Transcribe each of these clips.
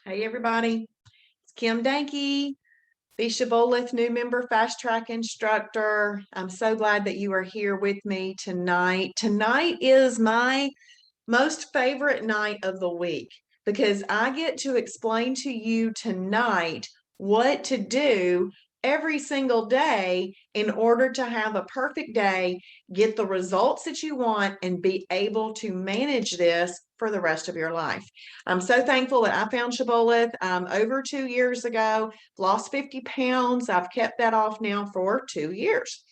Hey everybody, it's Kim Danke, the Shibboleth new member fast track instructor. I'm so glad that you are here with me tonight. Tonight is my most favorite night of the week because I get to explain to you tonight what to do every single day in order to have a perfect day, get the results that you want, and be able to manage this for the rest of your life. I'm so thankful that I found Shibboleth over 2 years ago, lost 50 pounds. I've kept that off now for 2 years.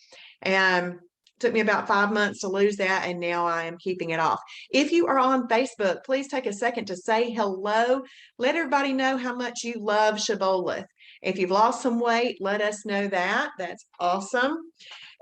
And took me about 5 months to lose that, and now I am keeping it off. If you are on Facebook, please take a second to say hello. Let everybody know how much you love Shibboleth. If you've lost some weight, let us know that. That's awesome.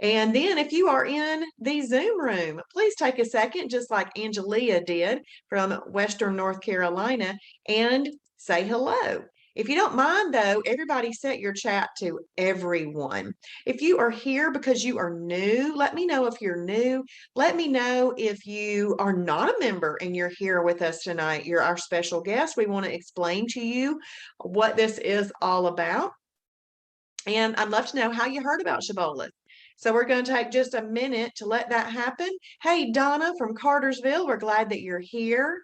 And then if you are in the Zoom room, please take a second, just like Angelia did from Western North Carolina, and say hello. If you don't mind, though, everybody set your chat to everyone. If you are here because you are new, let me know if you're new. Let me know if you are not a member and you're here with us tonight. You're our special guest. We want to explain to you what this is all about. And I'd love to know how you heard about Shibboleth. So we're going to take just a minute to let that happen. Hey, Donna from Cartersville, we're glad that you're here.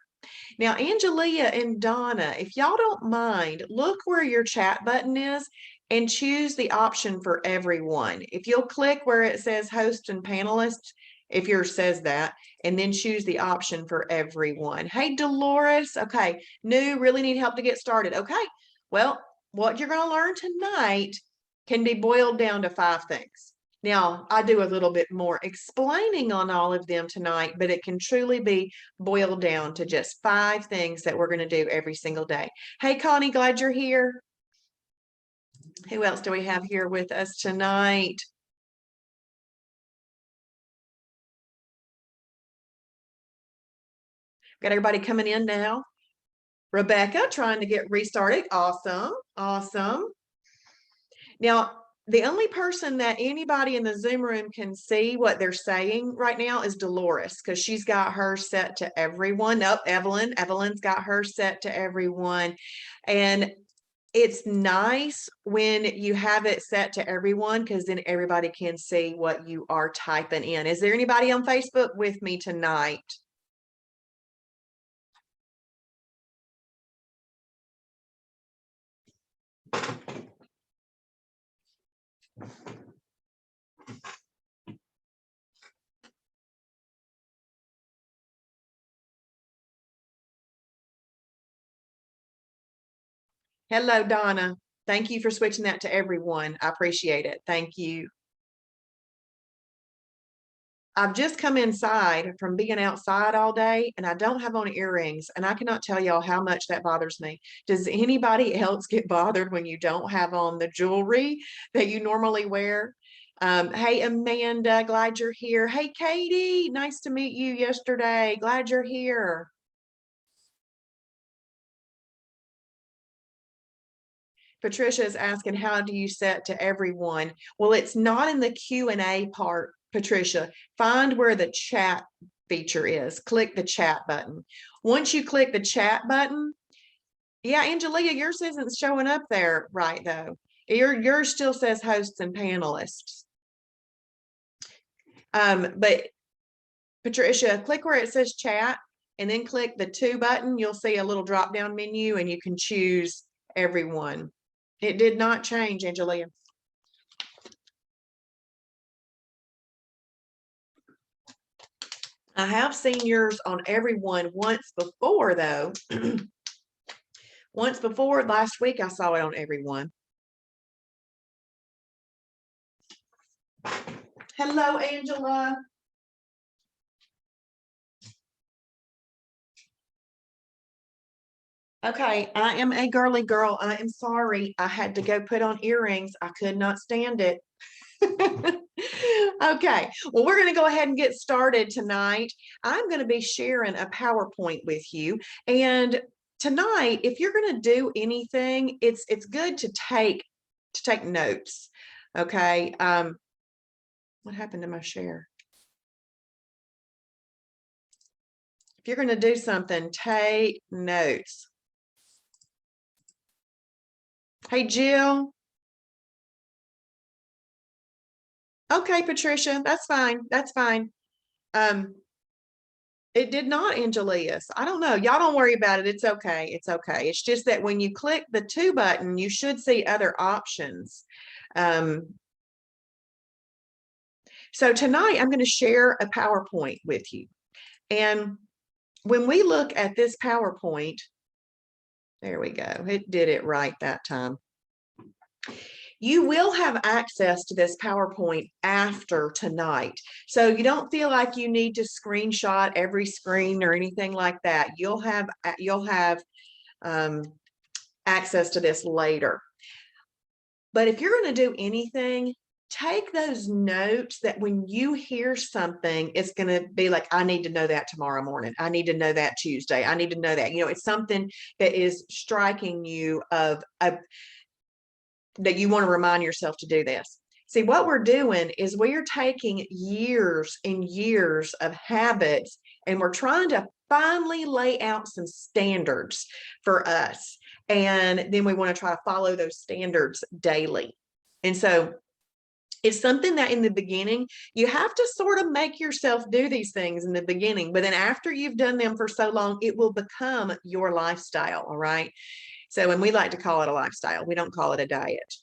Now, Angelia and Donna, if y'all don't mind, look where your chat button is and choose the option for everyone. If you'll click where it says host and panelist, if yours says that, and then choose the option for everyone. Hey, Dolores. Okay, new, really need help to get started. Okay, well, what you're going to learn tonight can be boiled down to 5 things. Now, I do a little bit more explaining on all of them tonight, but it can truly be boiled down to just 5 things that we're going to do every single day. Hey, Connie, glad you're here. Who else do we have here with us tonight? Got everybody coming in now. Rebecca trying to get restarted. Awesome. Awesome. Now, the only person that anybody in the Zoom room can see what they're saying right now is Dolores, because she's got her set to everyone. Nope, Evelyn. Evelyn's got her set to everyone. And it's nice when you have it set to everyone, because then everybody can see what you are typing in. Is there anybody on Facebook with me tonight? Hello, Donna. Thank you for switching that to everyone. I appreciate it. Thank you. I've just come inside from being outside all day, and I don't have on earrings, and I cannot tell y'all how much that bothers me. Does anybody else get bothered when you don't have on the jewelry that you normally wear? Hey, Amanda, glad you're here. Hey, Katie, nice to meet you yesterday. Glad you're here. Patricia is asking, how do you set to everyone? Well, it's not in the Q&A part, Patricia. Find where the chat feature is. Click the chat button. Once you click the chat button, yeah, Angelia, yours isn't showing up there right, though. Yours still says hosts and panelists. But Patricia, click where it says chat and then click the 2 button. You'll see a little drop down menu and you can choose everyone. It did not change, Angelia. I have seen yours on everyone once before, though. Once before, last week, I saw it on everyone. Hello, Angela. Okay, I am a girly girl. I am sorry. I had to go put on earrings. I could not stand it. Okay, well, we're going to go ahead and get started tonight. I'm going to be sharing a PowerPoint with you. And tonight, if you're going to do anything, it's good to take notes. Okay. What happened to my share? If you're going to do something, take notes. Hey, Jill. Okay, Patricia, that's fine. That's fine. It did not, Angelius. I don't know. Y'all don't worry about it. It's okay. It's okay. It's just that when you click the to button, you should see other options. So tonight I'm going to share a PowerPoint with you. And when we look at this PowerPoint, there we go. It did it right that time. You will have access to this PowerPoint after tonight. So you don't feel like you need to screenshot every screen or anything like that. You'll have access to this later. But if you're going to do anything, take those notes that when you hear something, it's going to be like, I need to know that tomorrow morning. I need to know that Tuesday. I need to know that, it's something that is striking you that you want to remind yourself to do this. See, what we're doing is we are taking years and years of habits, and we're trying to finally lay out some standards for us. And then we want to try to follow those standards daily. And so it's something that in the beginning, you have to sort of make yourself do these things in the beginning. But then after you've done them for so long, it will become your lifestyle. All right. So, and we like to call it a lifestyle. We don't call it a diet.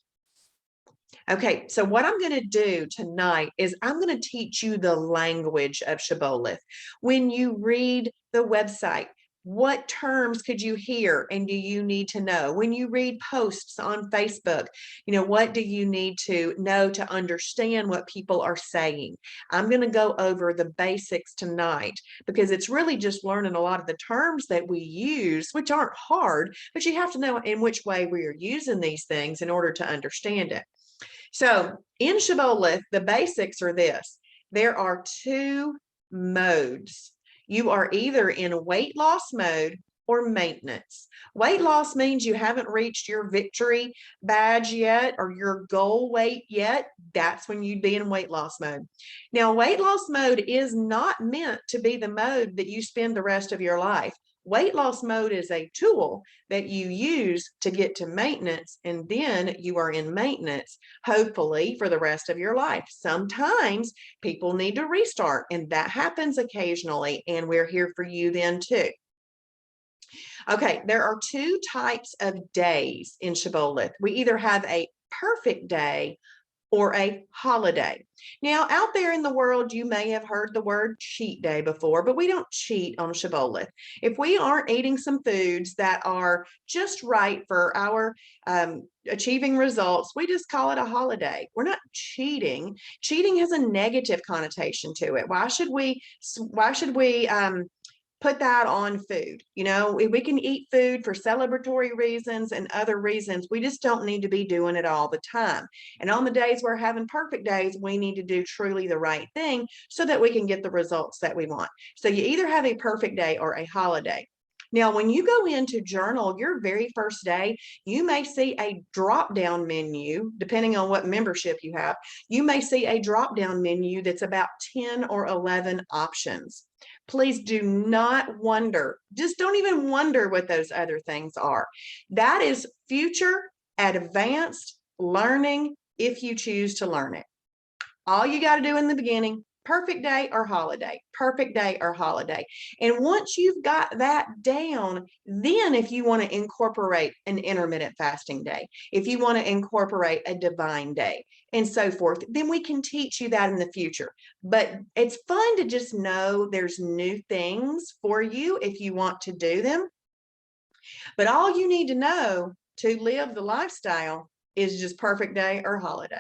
Okay, so what I'm going to do tonight is I'm going to teach you the language of Shibboleth. When you read the website, what terms could you hear and do you need to know? When you read posts on Facebook, what do you need to know to understand what people are saying? I'm going to go over the basics tonight because it's really just learning a lot of the terms that we use, which aren't hard, but you have to know in which way we are using these things in order to understand it. So in Shibboleth, the basics are this. There are two modes. You are either in weight loss mode or maintenance. Weight loss means you haven't reached your victory badge yet or your goal weight yet. That's when you'd be in weight loss mode. Now, weight loss mode is not meant to be the mode that you spend the rest of your life. Weight loss mode is a tool that you use to get to maintenance, and then you are in maintenance, hopefully for the rest of your life. Sometimes people need to restart, and that happens occasionally, and we're here for you then too. Okay, there are two types of days in Shibboleth. We either have a perfect day or a holiday. Now, out there in the world, you may have heard the word cheat day before, but we don't cheat on Shibboleth. If we aren't eating some foods that are just right for our achieving results, we just call it a holiday. We're not cheating. Cheating has a negative connotation to it. Why should we put that on food? We can eat food for celebratory reasons and other reasons. We just don't need to be doing it all the time. And on the days we're having perfect days, we need to do truly the right thing so that we can get the results that we want. So you either have a perfect day or a holiday. Now, when you go into journal your very first day, you may see a drop-down menu, depending on what membership you have. You may see a drop-down menu that's about 10 or 11 options. Please do not wonder. Just don't even wonder what those other things are. That is future advanced learning if you choose to learn it. All you got to do in the beginning, perfect day or holiday, perfect day or holiday. And once you've got that down, then if you want to incorporate an intermittent fasting day, if you want to incorporate a divine day and so forth, then we can teach you that in the future. But it's fun to just know there's new things for you if you want to do them. But all you need to know to live the lifestyle is just perfect day or holiday.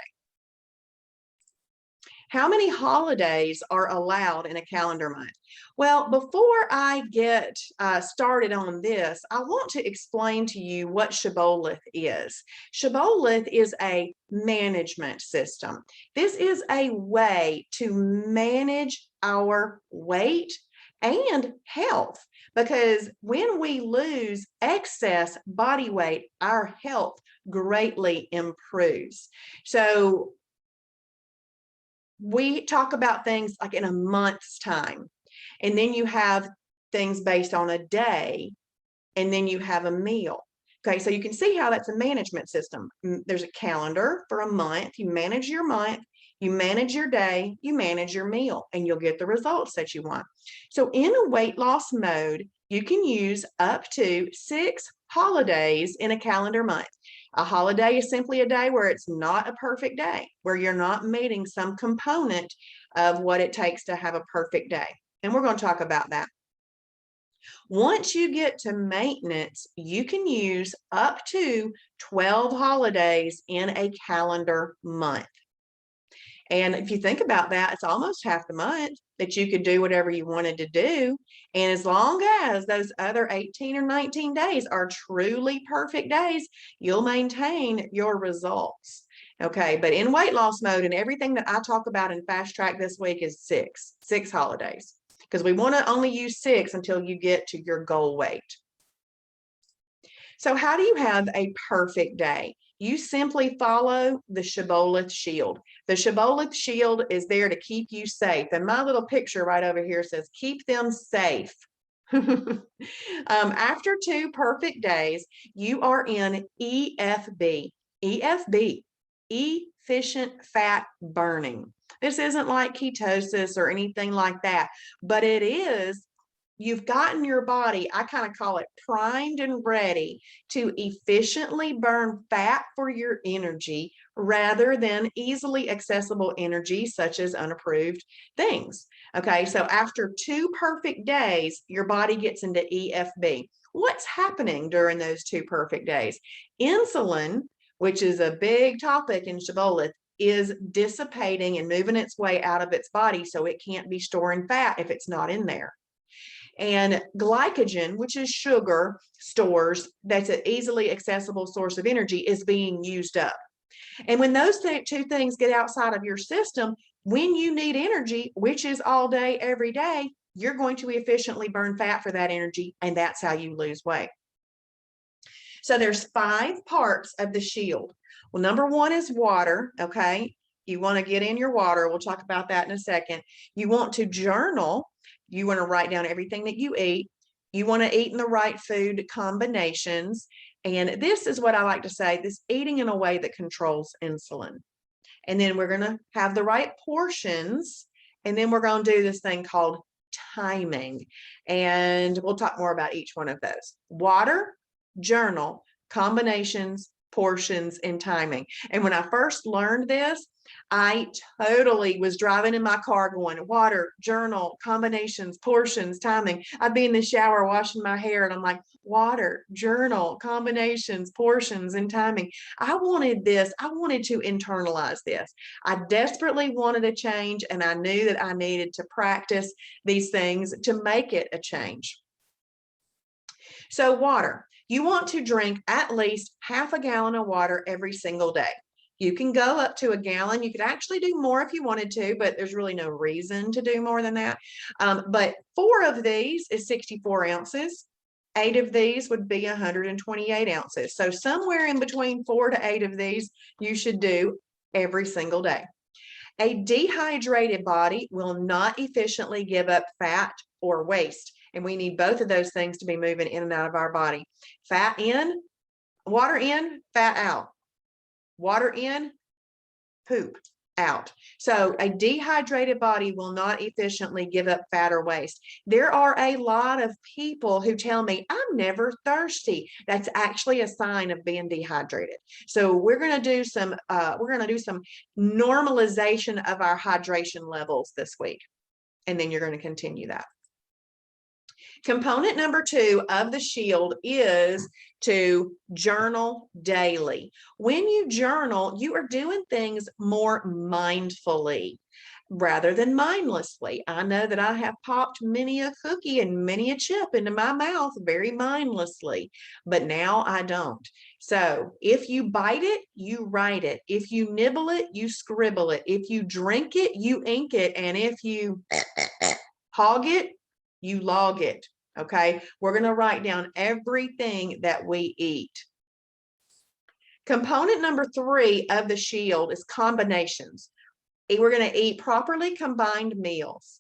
How many holidays are allowed in a calendar month? Well, before I get started on this, I want to explain to you what Shibboleth is. Shibboleth is a management system. This is a way to manage our weight and health, because when we lose excess body weight, our health greatly improves. So we talk about things like in a month's time, and then you have things based on a day, and then you have a meal. Okay, so you can see how that's a management system. There's a calendar for a month. You manage your month, you manage your day, you manage your meal, and you'll get the results that you want. So in a weight loss mode, you can use up to 6 holidays in a calendar month. A holiday is simply a day where it's not a perfect day, where you're not meeting some component of what it takes to have a perfect day. And we're going to talk about that. Once you get to maintenance, you can use up to 12 holidays in a calendar month. And if you think about that, it's almost half the month that you could do whatever you wanted to do. And as long as those other 18 or 19 days are truly perfect days, you'll maintain your results. Okay, but in weight loss mode, and everything that I talk about in Fast Track this week is six holidays, because we want to only use 6 until you get to your goal weight. So how do you have a perfect day? You simply follow the Shibboleth shield. The Shibboleth shield is there to keep you safe. And my little picture right over here says, keep them safe. After 2 perfect days, you are in EFB. EFB, efficient fat burning. This isn't like ketosis or anything like that, but it is. You've gotten your body, I kind of call it primed and ready to efficiently burn fat for your energy rather than easily accessible energy such as unapproved things. Okay, so after 2 perfect days, your body gets into EFB. What's happening during those 2 perfect days? Insulin, which is a big topic in Shibboleth, is dissipating and moving its way out of its body, so it can't be storing fat if it's not in there. And glycogen, which is sugar stores, that's an easily accessible source of energy, is being used up. And when those 2 things get outside of your system, when you need energy, which is all day, every day, you're going to efficiently burn fat for that energy, and that's how you lose weight. So there's 5 parts of the shield. Well, number 1 is water, okay? You want to get in your water. We'll talk about that in a second. You want to journal. You want to write down everything that you eat. You want to eat in the right food combinations. And this is what I like to say, this eating in a way that controls insulin. And then we're going to have the right portions. And then we're going to do this thing called timing. And we'll talk more about each one of those. Water, journal, combinations, portions, and timing. And when I first learned this, I totally was driving in my car going, water, journal, combinations, portions, timing. I'd be in the shower washing my hair, and I'm like, water, journal, combinations, portions, and timing. I wanted this. I wanted to internalize this. I desperately wanted a change, and I knew that I needed to practice these things to make it a change. So water. You want to drink at least half a gallon of water every single day. You can go up to a gallon. You could actually do more if you wanted to, but there's really no reason to do more than that. But 4 of these is 64 ounces. 8 of these would be 128 ounces. So somewhere in between 4 to 8 of these you should do every single day. A dehydrated body will not efficiently give up fat or waste. And we need both of those things to be moving in and out of our body. Fat in, water in, fat out. Water in, poop. out. So a dehydrated body will not efficiently give up fat or waste. There are a lot of people who tell me, I'm never thirsty. That's actually a sign of being dehydrated. So we're going to do some normalization of our hydration levels this week. And then you're going to continue that. Component number 2 of the shield is to journal daily. When you journal, you are doing things more mindfully rather than mindlessly. I know that I have popped many a cookie and many a chip into my mouth very mindlessly, but now I don't. So if you bite it, you write it. If you nibble it, you scribble it. If you drink it, you ink it. And if you hog it, you log it. Okay, we're going to write down everything that we eat. Component number 3 of the shield is combinations. We're going to eat properly combined meals.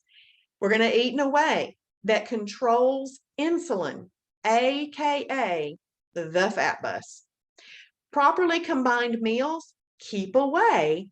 We're going to eat in a way that controls insulin, aka the fat bus. Properly combined meals keep away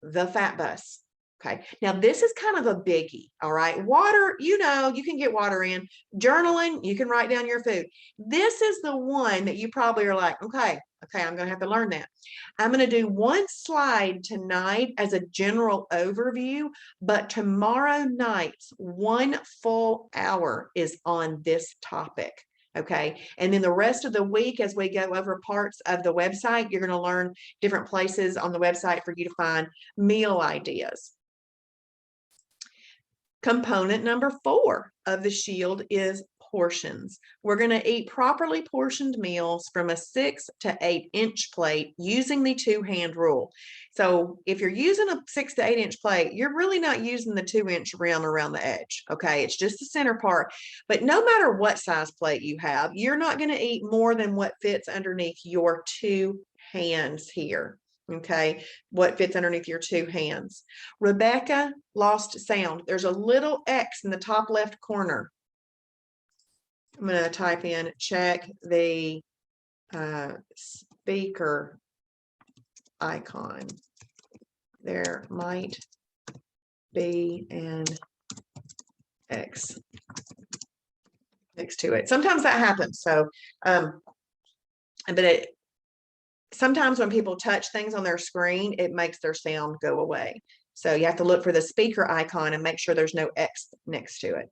the fat bus. Okay, now this is kind of a biggie, all right? Water, you can get water in. Journaling, you can write down your food. This is the one that you probably are like, okay, I'm going to have to learn that. I'm going to do one slide tonight as a general overview, but tomorrow night's 1 full hour is on this topic. Okay, and then the rest of the week, as we go over parts of the website, you're going to learn different places on the website for you to find meal ideas. Component number 4 of the shield is portions. We're going to eat properly portioned meals from a 6 to 8 inch plate using the 2-hand rule. So if you're using a 6 to 8 inch plate, you're really not using the 2-inch rim around the edge. Okay, it's just the center part. But no matter what size plate you have, you're not going to eat more than what fits underneath your 2 hands here. Okay, what fits underneath your 2 hands. Rebecca lost sound. There's a little X in the top left corner. I'm going to type in, check the speaker icon. There might be an X next to it. Sometimes that happens. So, but sometimes when people touch things on their screen, it makes their sound go away. So you have to look for the speaker icon and make sure there's no X next to it.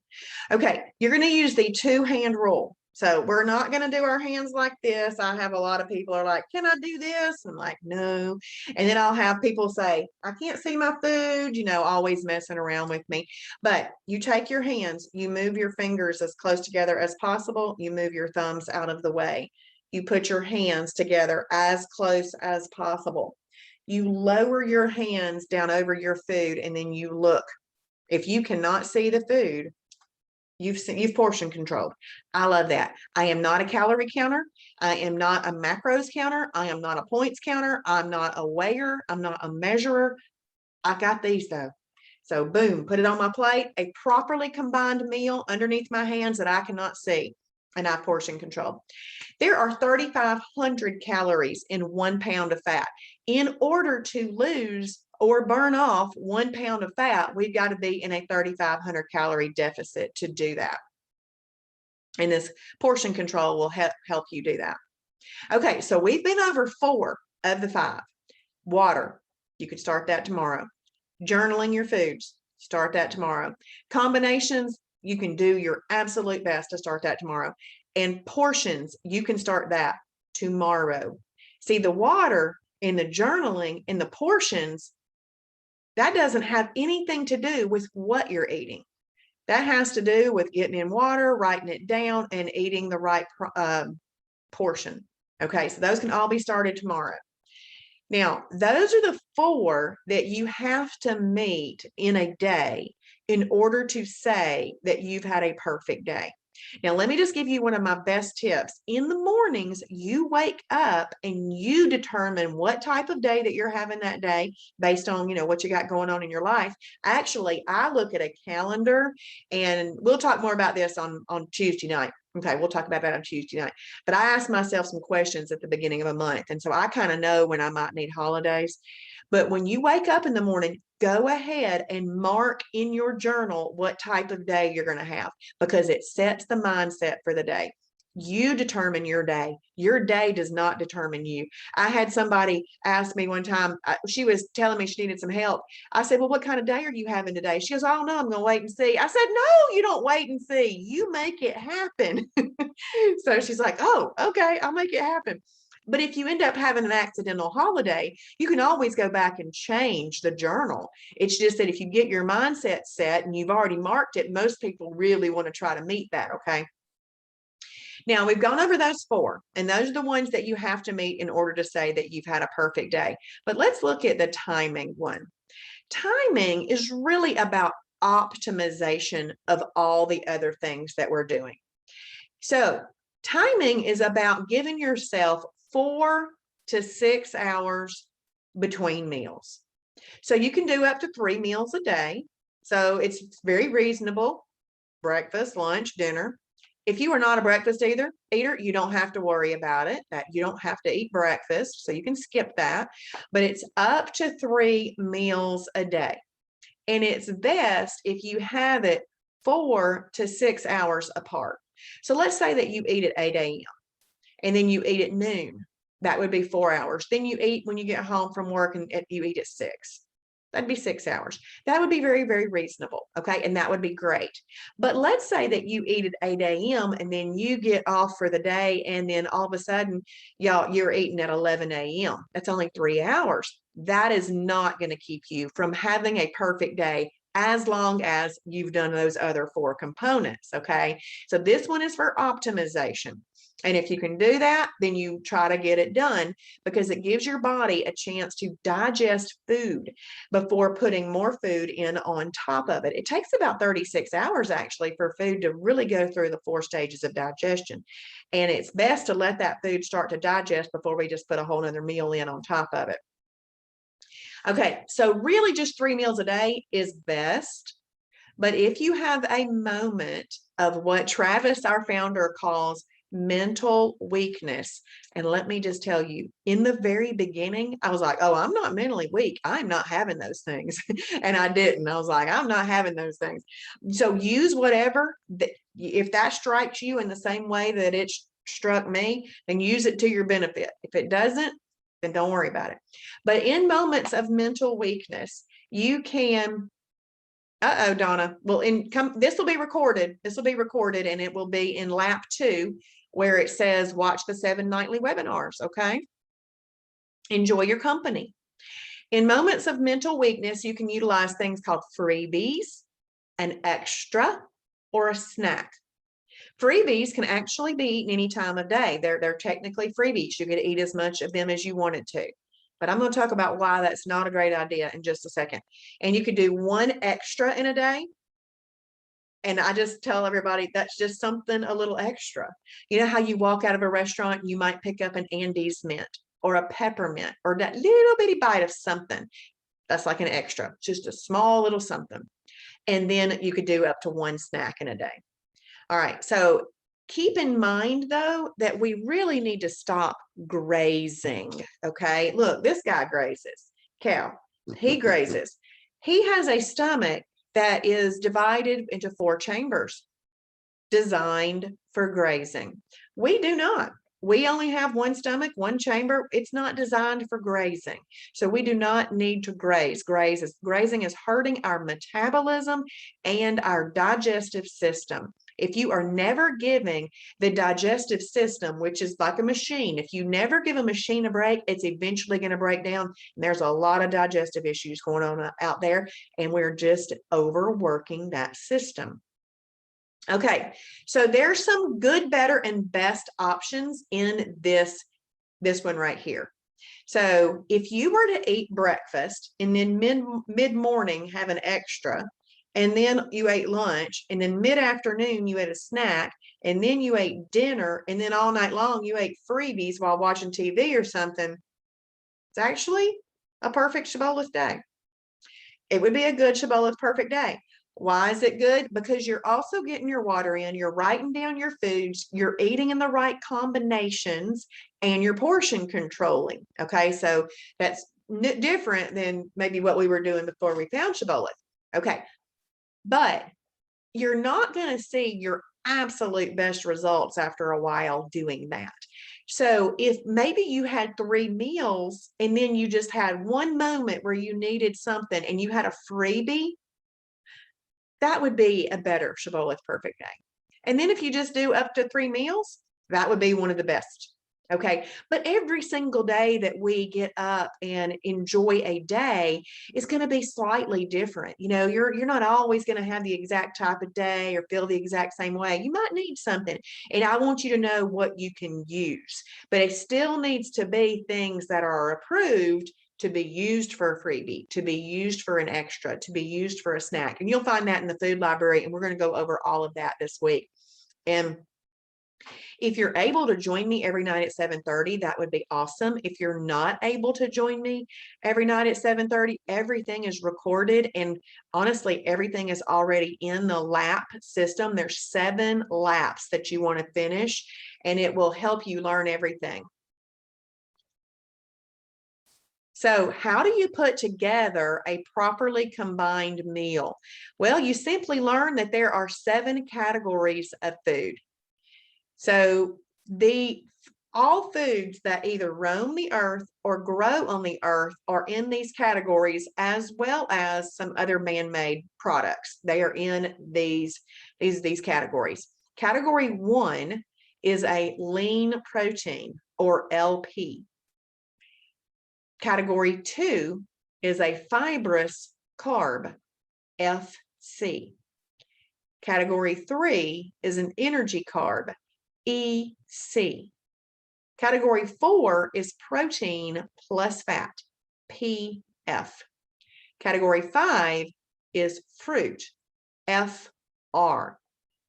Okay, you're going to use the 2-hand rule. So we're not going to do our hands like this. I have a lot of people are like, can I do this? I'm like, no. And then I'll have people say, I can't see my food, always messing around with me. But you take your hands, you move your fingers as close together as possible. You move your thumbs out of the way. You put your hands together as close as possible. You lower your hands down over your food and then you look. If you cannot see the food, you've portion controlled. I love that. I am not a calorie counter. I am not a macros counter. I am not a points counter. I'm not a weigher. I'm not a measurer. I got these though. So boom, put it on my plate, a properly combined meal underneath my hands that I cannot see. And I portion control. There are 3,500 calories in 1 pound of fat. In order to lose or burn off 1 pound of fat, we've got to be in a 3,500 calorie deficit to do that. And this portion control will help you do that. Okay, so we've been over 4 of the 5. Water, you could start that tomorrow. Journaling your foods, start that tomorrow. Combinations, you can do your absolute best to start that tomorrow. And portions, you can start that tomorrow. See, the water in the journaling in the portions, that doesn't have anything to do with what you're eating. That has to do with getting in water, writing it down, and eating the right portion. Okay, so those can all be started tomorrow. Now, those are the 4 that you have to meet in a day in order to say that you've had a perfect day. Now, let me just give you one of my best tips. In the mornings, you wake up and you determine what type of day that you're having that day based on, what you got going on in your life. Actually, I look at a calendar, and we'll talk more about this on Tuesday night. Okay, we'll talk about that on Tuesday night. But I ask myself some questions at the beginning of a month. And so I kind of know when I might need holidays. But when you wake up in the morning, go ahead and mark in your journal what type of day you're going to have, because it sets the mindset for the day. You determine your day. Your day does not determine you. I had somebody ask me one time, she was telling me she needed some help. I said, well, what kind of day are you having today? She goes, I don't know. I'm going to wait and see. I said, no, you don't wait and see. You make it happen. So she's like, oh, okay, I'll make it happen. But if you end up having an accidental holiday, you can always go back and change the journal. It's just that if you get your mindset set and you've already marked it, most people really want to try to meet that, okay? Now, we've gone over those 4, and those are the ones that you have to meet in order to say that you've had a perfect day. But let's look at the timing one. Timing is really about optimization of all the other things that we're doing. So timing is about giving yourself 4 to 6 hours between meals. So you can do up to 3 meals a day. So it's very reasonable. Breakfast, lunch, dinner. If you are not a breakfast eater, you don't have to worry about it. That you don't have to eat breakfast, so you can skip that. But it's up to 3 meals a day. And it's best if you have it 4 to 6 hours apart. So let's say that you eat at 8 a.m. and then you eat at noon. That would be 4 hours. Then you eat when you get home from work and you eat at 6. That'd be 6 hours. That would be very, very reasonable. Okay. And that would be great. But let's say that you eat at 8 a.m. and then you get off for the day. And then all of a sudden, you're eating at 11 a.m. That's only 3 hours. That is not going to keep you from having a perfect day as long as you've done those other 4 components. Okay. So this one is for optimization. And if you can do that, then you try to get it done, because it gives your body a chance to digest food before putting more food in on top of it. It takes about 36 hours actually for food to really go through the 4 stages of digestion. And it's best to let that food start to digest before we just put a whole nother meal in on top of it. Okay, so really just 3 meals a day is best. But if you have a moment of what Travis, our founder, calls mental weakness. And let me just tell you, in the very beginning, I was like, oh, I'm not mentally weak. I'm not having those things. And I didn't. I was like, I'm not having those things. So use whatever, if that strikes you in the same way that it struck me, then use it to your benefit. If it doesn't, then don't worry about it. But in moments of mental weakness, you can Donna. Well, this will be recorded. This will be recorded, and it will be in lap 2, where it says, watch the 7 nightly webinars. Okay. Enjoy your company. In moments of mental weakness, you can utilize things called freebies, an extra, or a snack. Freebies can actually be eaten any time of day. They're technically freebies. You can eat as much of them as you wanted to. But I'm going to talk about why that's not a great idea in just a second. And you could do 1 extra in a day. And I just tell everybody that's just something a little extra. You know how you walk out of a restaurant, you might pick up an Andes mint or a peppermint or that little bitty bite of something. That's like an extra, just a small little something. And then you could do up to 1 snack in a day. All right. So keep in mind, though, that we really need to stop grazing. Okay. Look, this guy grazes. Cow. He grazes. He has a stomach that is divided into 4 chambers designed for grazing. We do not. We only have 1 stomach, 1 chamber. It's not designed for grazing. So we do not need to graze. Grazing is hurting our metabolism and our digestive system. If you are never giving the digestive system, which is like a machine, if you never give a machine a break, it's eventually going to break down. And there's a lot of digestive issues going on out there, and we're just overworking that system. Okay, so there's some good, better, and best options in this one right here. So if you were to eat breakfast and then mid-morning have an extra, and then you ate lunch, and then mid-afternoon you ate a snack, and then you ate dinner, and then all night long you ate freebies while watching TV or something, it's actually a perfect Shibboleth day. It would be a good Shibboleth perfect day. Why is it good? Because you're also getting your water in, you're writing down your foods, you're eating in the right combinations, and you're portion controlling. Okay, so that's different than maybe what we were doing before we found Shibboleth. Okay. But you're not going to see your absolute best results after a while doing that. So if maybe you had 3 meals and then you just had one moment where you needed something and you had a freebie, that would be a better Shibboleth perfect day. And then if you just do up to 3 meals, that would be one of the best. Okay. But every single day that we get up and enjoy a day is going to be slightly different. You know, you're not always going to have the exact type of day or feel the exact same way. You might need something. And I want you to know what you can use, but it still needs to be things that are approved to be used for a freebie, to be used for an extra, to be used for a snack. And you'll find that in the food library. And we're going to go over all of that this week. And if you're able to join me every night at 7:30, that would be awesome. If you're not able to join me every night at 7:30, everything is recorded. And honestly, everything is already in the lap system. There's 7 laps that you want to finish, and it will help you learn everything. So how do you put together a properly combined meal? Well, you simply learn that there are 7 categories of food. So all foods that either roam the earth or grow on the earth are in these categories, as well as some other man-made products. They are in these categories. Category 1 is a lean protein, or LP. Category 2 is a fibrous carb, FC. Category 3 is an energy carb, EC. Category 4 is protein plus fat, PF. Category 5 is fruit, FR,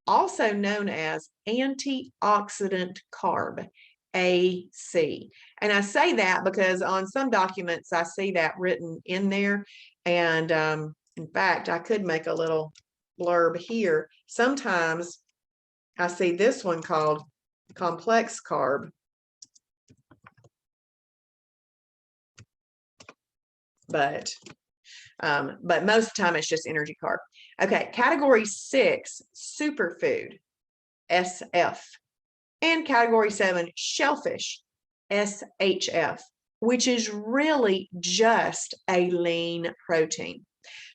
also known as antioxidant carb, AC. And I say that because on some documents I see that written in there. And in fact, I could make a little blurb here. Sometimes I see this one called complex carb, but most of the time it's just energy carb. Okay, category 6, superfood, SF, and category 7, shellfish, SHF, which is really just a lean protein.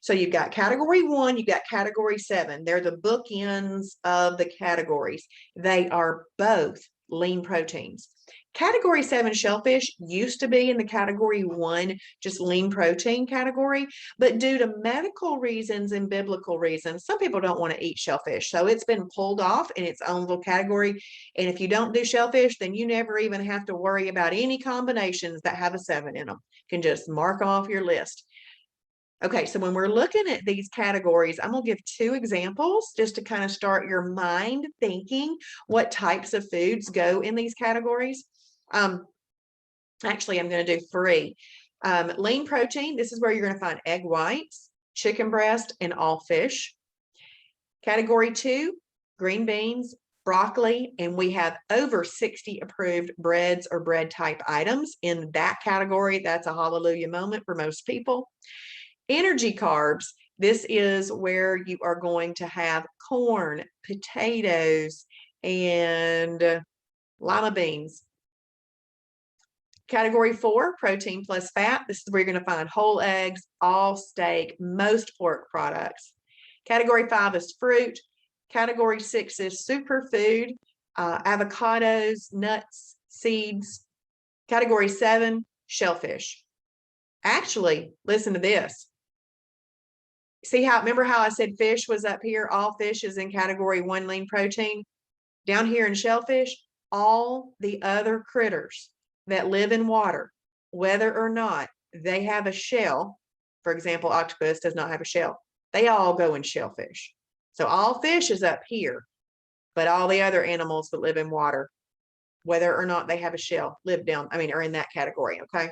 So you've got category 1, you've got category 7. They're the bookends of the categories. They are both lean proteins. Category 7 shellfish used to be in the category 1, just lean protein category, but due to medical reasons and biblical reasons, some people don't want to eat shellfish. So it's been pulled off in its own little category. And if you don't do shellfish, then you never even have to worry about any combinations that have a 7 in them. You can just mark off your list. Okay, so when we're looking at these categories, I'm going to give 2 examples just to kind of start your mind thinking what types of foods go in these categories. Actually, I'm going to do 3. Lean protein, this is where you're going to find egg whites, chicken breast, and all fish. Category 2, green beans, broccoli, and we have over 60 approved breads or bread type items in that category. That's a hallelujah moment for most people. Energy carbs, this is where you are going to have corn, potatoes, and lima beans. Category 4, protein plus fat. This is where you're going to find whole eggs, all steak, most pork products. Category 5 is fruit. Category 6 is superfood, avocados, nuts, seeds. Category 7, shellfish. Actually, listen to this. Remember how I said fish was up here? All fish is in category 1 lean protein. Down here in shellfish, all the other critters that live in water, whether or not they have a shell, for example, octopus does not have a shell, they all go in shellfish. So all fish is up here, but all the other animals that live in water, whether or not they have a shell, are in that category, okay?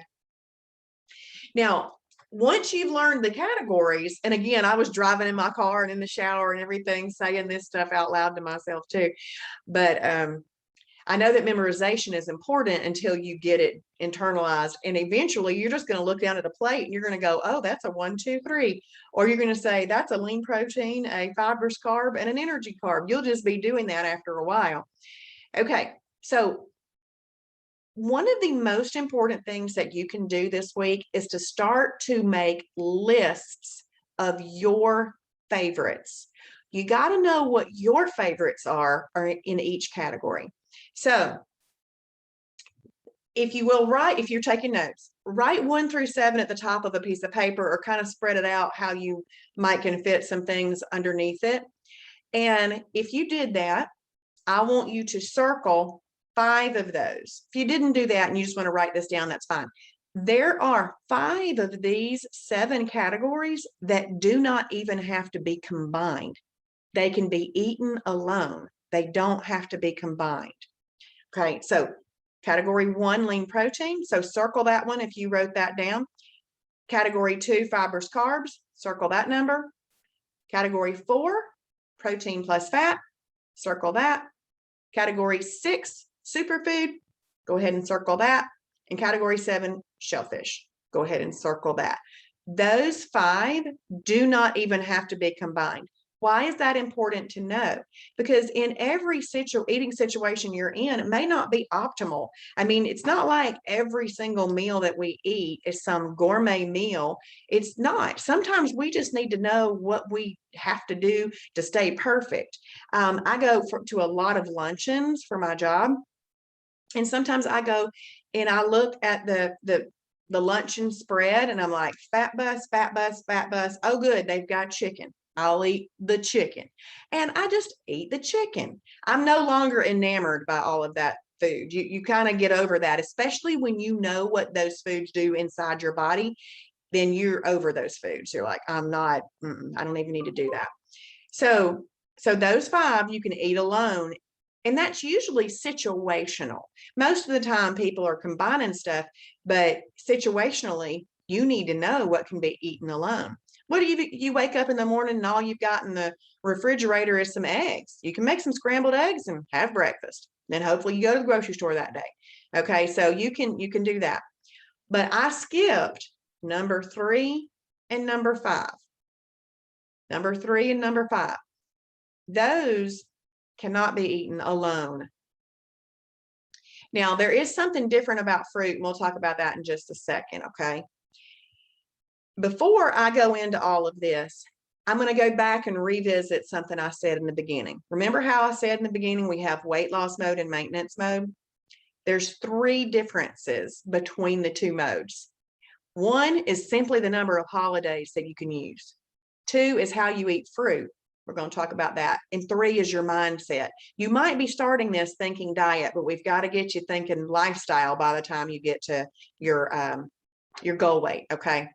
Now, once you've learned the categories, and again, I was driving in my car and in the shower and everything, saying this stuff out loud to myself too. But I know that memorization is important until you get it internalized. And eventually you're just going to look down at a plate and you're going to go, oh, that's a 1, 2, 3. Or you're going to say, that's a lean protein, a fibrous carb, and an energy carb. You'll just be doing that after a while. Okay. So one of the most important things that you can do this week is to start to make lists of your favorites. You got to know what your favorites are in each category. So if you will if you're taking notes, write 1 through 7 at the top of a piece of paper, or kind of spread it out how you might can fit some things underneath it. And if you did that, I want you to circle 5 of those. If you didn't do that and you just want to write this down, that's fine. There are 5 of these 7 categories that do not even have to be combined. They can be eaten alone. They don't have to be combined. Okay, so category 1, lean protein. So circle that one if you wrote that down. Category 2, fibrous carbs. Circle that number. Category 4, protein plus fat. Circle that. Category 6, superfood. Go ahead and circle that. And category 7, shellfish. Go ahead and circle that. Those 5 do not even have to be combined. Why is that important to know? Because in every eating situation you're in, it may not be optimal. I mean, it's not like every single meal that we eat is some gourmet meal. It's not. Sometimes we just need to know what we have to do to stay perfect. I go to a lot of luncheons for my job. And sometimes I go and I look at the luncheon spread and I'm like, fat bus, fat bus, fat bus. Oh, good. They've got chicken. I'll eat the chicken. And I just eat the chicken. I'm no longer enamored by all of that food. You kind of get over that, especially when you know what those foods do inside your body. Then you're over those foods. You're like, I don't even need to do that. So those 5 you can eat alone. And that's usually situational. Most of the time people are combining stuff, but situationally, you need to know what can be eaten alone. What do you wake up in the morning and all you've got in the refrigerator is some eggs. You can make some scrambled eggs and have breakfast. Then hopefully you go to the grocery store that day. Okay, so you can do that. But I skipped number 3 and number 5. Number 3 and number 5. Those cannot be eaten alone. Now, there is something different about fruit, and we'll talk about that in just a second, okay? Before I go into all of this, I'm going to go back and revisit something I said in the beginning. Remember how I said in the beginning we have weight loss mode and maintenance mode? There's 3 differences between the 2 modes. 1 is simply the number of holidays that you can use. 2 is how you eat fruit. We're going to talk about that. And 3 is your mindset. You might be starting this thinking diet, but we've got to get you thinking lifestyle by the time you get to your goal weight, okay?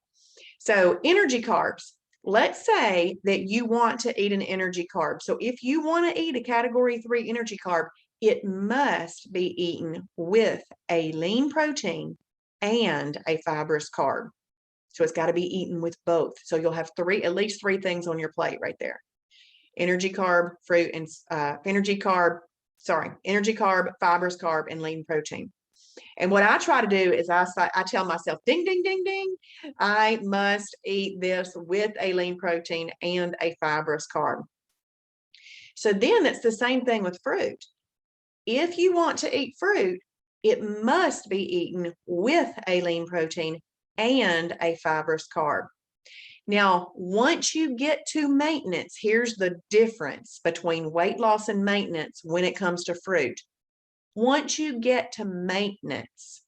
So energy carbs. Let's say that you want to eat an energy carb. So if you want to eat a category 3 energy carb, it must be eaten with a lean protein and a fibrous carb. So it's got to be eaten with both. So you'll have at least 3 things on your plate right there. Energy carb, fruit, and energy carb, fibrous carb, and lean protein. And what I try to do is I tell myself, ding, ding, ding, ding, I must eat this with a lean protein and a fibrous carb. So then it's the same thing with fruit. If you want to eat fruit, it must be eaten with a lean protein and a fibrous carb. Now, once you get to maintenance, here's the difference between weight loss and maintenance when it comes to fruit. Once you get to maintenance,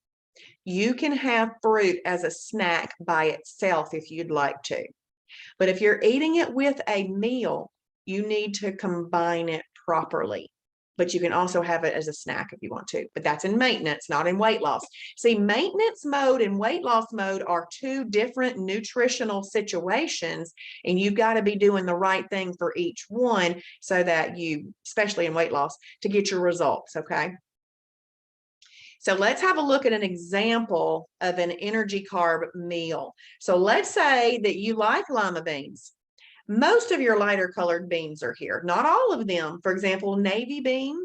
you can have fruit as a snack by itself if you'd like to. But if you're eating it with a meal, you need to combine it properly. But you can also have it as a snack if you want to. But that's in maintenance, not in weight loss. See, maintenance mode and weight loss mode are 2 different nutritional situations, and you've got to be doing the right thing for each one so that you, especially in weight loss, to get your results, okay? So let's have a look at an example of an energy carb meal. So let's say that you like lima beans. Most of your lighter colored beans are here, not all of them. For example, navy bean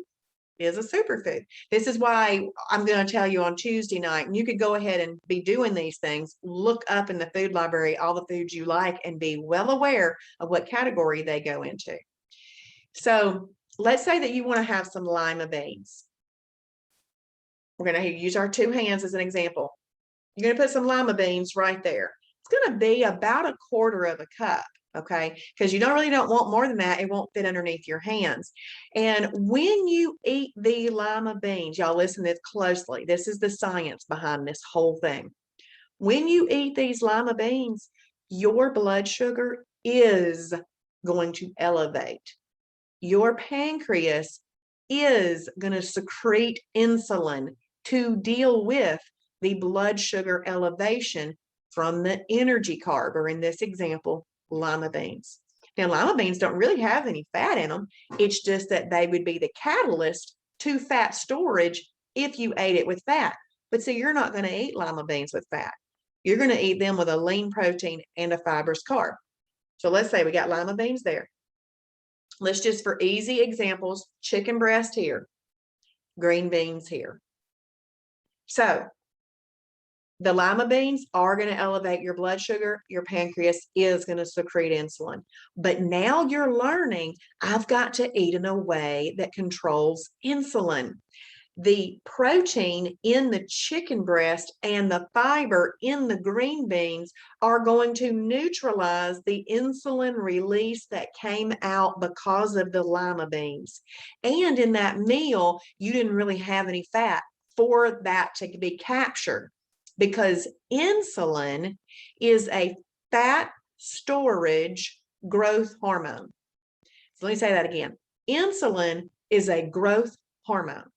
is a superfood. This is why I'm going to tell you on Tuesday night, and you could go ahead and be doing these things. Look up in the food library all the foods you like and be well aware of what category they go into. So let's say that you want to have some lima beans. We're going to use our 2 hands as an example. You're going to put some lima beans right there. It's going to be about 1/4 of a cup. Okay, because you don't want more than that. It won't fit underneath your hands. And when you eat the lima beans, y'all listen to this closely. This is the science behind this whole thing. When you eat these lima beans, your blood sugar is going to elevate. Your pancreas is going to secrete insulin to deal with the blood sugar elevation from the energy carb, or in this example, lima beans. Now, lima beans don't really have any fat in them. It's just that they would be the catalyst to fat storage if you ate it with fat. But see, you're not going to eat lima beans with fat. You're going to eat them with a lean protein and a fibrous carb. So let's say we got lima beans there. Let's just, for easy examples, chicken breast here, green beans here. So the lima beans are going to elevate your blood sugar. Your pancreas is going to secrete insulin. But now you're learning, I've got to eat in a way that controls insulin. The protein in the chicken breast and the fiber in the green beans are going to neutralize the insulin release that came out because of the lima beans. And in that meal, you didn't really have any fat for that to be captured, because insulin is a fat storage growth hormone. So let me say that again. Insulin is a growth hormone.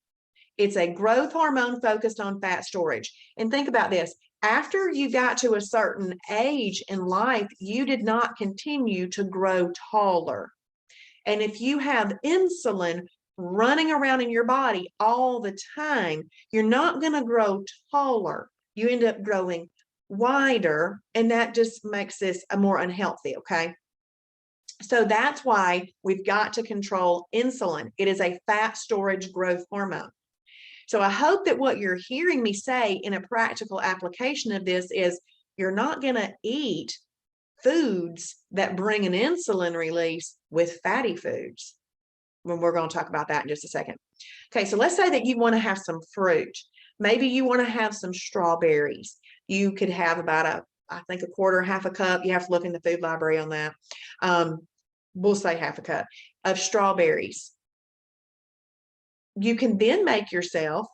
It's a growth hormone focused on fat storage. And think about this. After you got to a certain age in life, you did not continue to grow taller. And if you have insulin running around in your body all the time, you're not going to grow taller. You end up growing wider, and that just makes this a more unhealthy, okay? So that's why we've got to control insulin. It is a fat storage growth hormone. So I hope that what you're hearing me say in a practical application of this is you're not going to eat foods that bring an insulin release with fatty foods. When we're going to talk about that in just a second. Okay, so let's say that you want to have some fruit. Maybe you want to have some strawberries. You could have about I think 1/4, half a cup. You have to look in the food library on that. We'll say half a cup of strawberries. You can then make yourself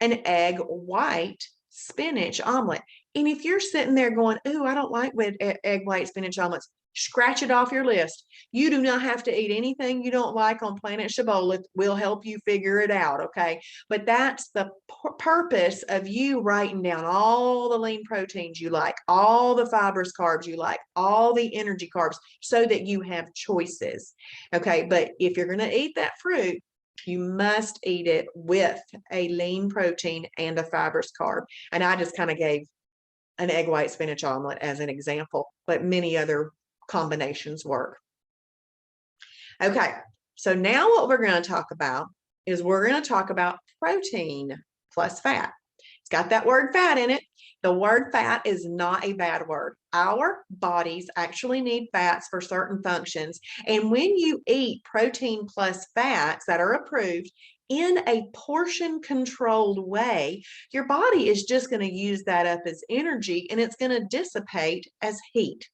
an egg white spinach omelet. And if you're sitting there going, ooh, I don't like egg white spinach omelets, scratch it off your list. You do not have to eat anything you don't like on planet Shibboleth. We'll help you figure it out, okay? But that's the purpose of you writing down all the lean proteins you like, all the fibrous carbs you like, all the energy carbs, so that you have choices, okay? But if you're going to eat that fruit, you must eat it with a lean protein and a fibrous carb. And I just kind of gave an egg white spinach omelet as an example, but many other combinations work. Okay, so now what we're going to talk about is we're going to talk about protein plus fat. It's got that word fat in it. The word fat is not a bad word. Our bodies actually need fats for certain functions. And when you eat protein plus fats that are approved in a portion controlled way, your body is just going to use that up as energy, and it's going to dissipate as heat.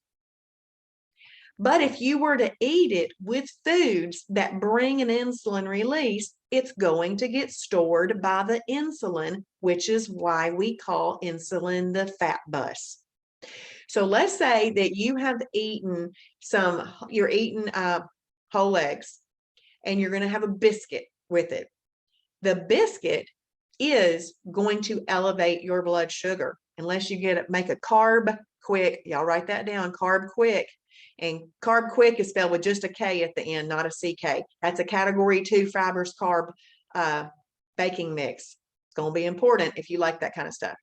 But if you were to eat it with foods that bring an insulin release, it's going to get stored by the insulin, which is why we call insulin the fat bus. So let's say that you have eaten you're eating whole eggs, and you're going to have a biscuit with it. The biscuit is going to elevate your blood sugar unless you make a Carb quick. Y'all write that down, Carb quick. And Carb quick is spelled with just a K at the end, not a CK. That's a category 2 fibrous carb baking mix. It's going to be important if you like that kind of stuff.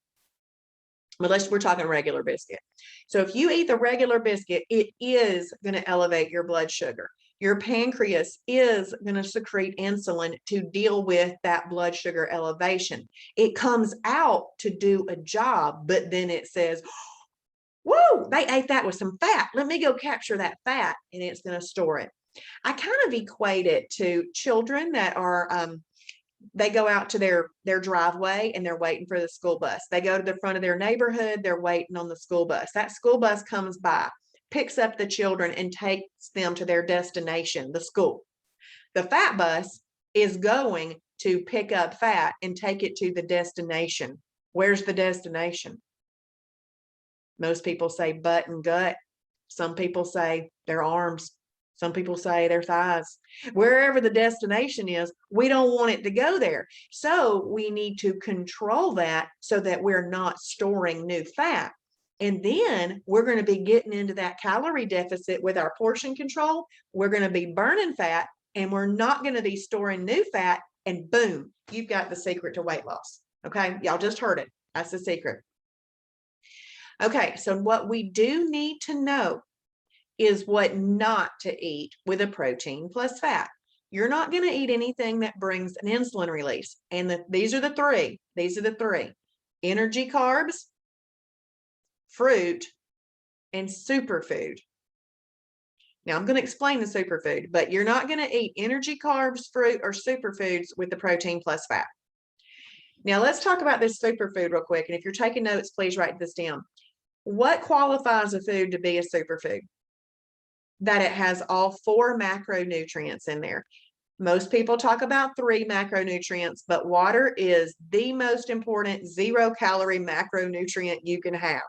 Unless we're talking regular biscuit. So if you eat the regular biscuit, it is going to elevate your blood sugar. your pancreas is going to secrete insulin to deal with that blood sugar elevation. It comes out to do a job, but then it says, whoa, they ate that with some fat. Let me go capture that fat, and it's going to store it. I kind of equate it to children that are, they go out to their driveway and they're waiting for the school bus. They go to the front of their neighborhood, they're waiting on the school bus. That school bus comes by, picks up the children and takes them to their destination, the school. The fat bus is going to pick up fat and take it to the destination. Where's the destination? Most people say butt and gut. Some people say their arms. Some people say their thighs. Wherever the destination is, we don't want it to go there. So we need to control that so that we're not storing new fat. And then we're going to be getting into that calorie deficit with our portion control. We're going to be burning fat, and we're not going to be storing new fat. And boom, you've got the secret to weight loss. Okay, y'all just heard it. That's the secret. Okay, so what we do need to know is what not to eat with a protein plus fat. You're not going to eat anything that brings an insulin release. And these are the three. These are the three. Energy carbs, fruit, and superfood. Now, I'm going to explain the superfood, but you're not going to eat energy carbs, fruit, or superfoods with the protein plus fat. Now, let's talk about this superfood real quick. And if you're taking notes, please write this down. What qualifies a food to be a superfood? That it has all 4 macronutrients in there. Most people talk about 3 macronutrients, but water is the most important 0-calorie macronutrient you can have.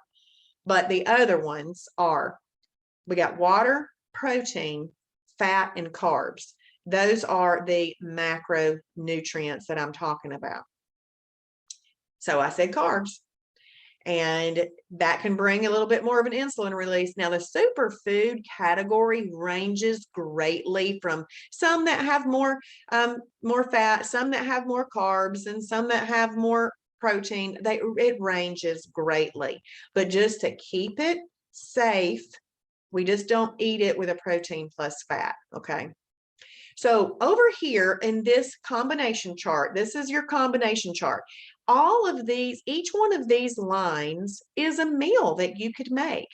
But the other ones are, we got water, protein, fat, and carbs. Those are the macronutrients that I'm talking about. So I said carbs. And that can bring a little bit more of an insulin release. Now, the superfood category ranges greatly from some that have more fat, some that have more carbs, and some that have more protein. It ranges greatly. But just to keep it safe, we just don't eat it with a protein plus fat, okay? So over here in this combination chart, this is your combination chart. All of these, each one of these lines is a meal that you could make.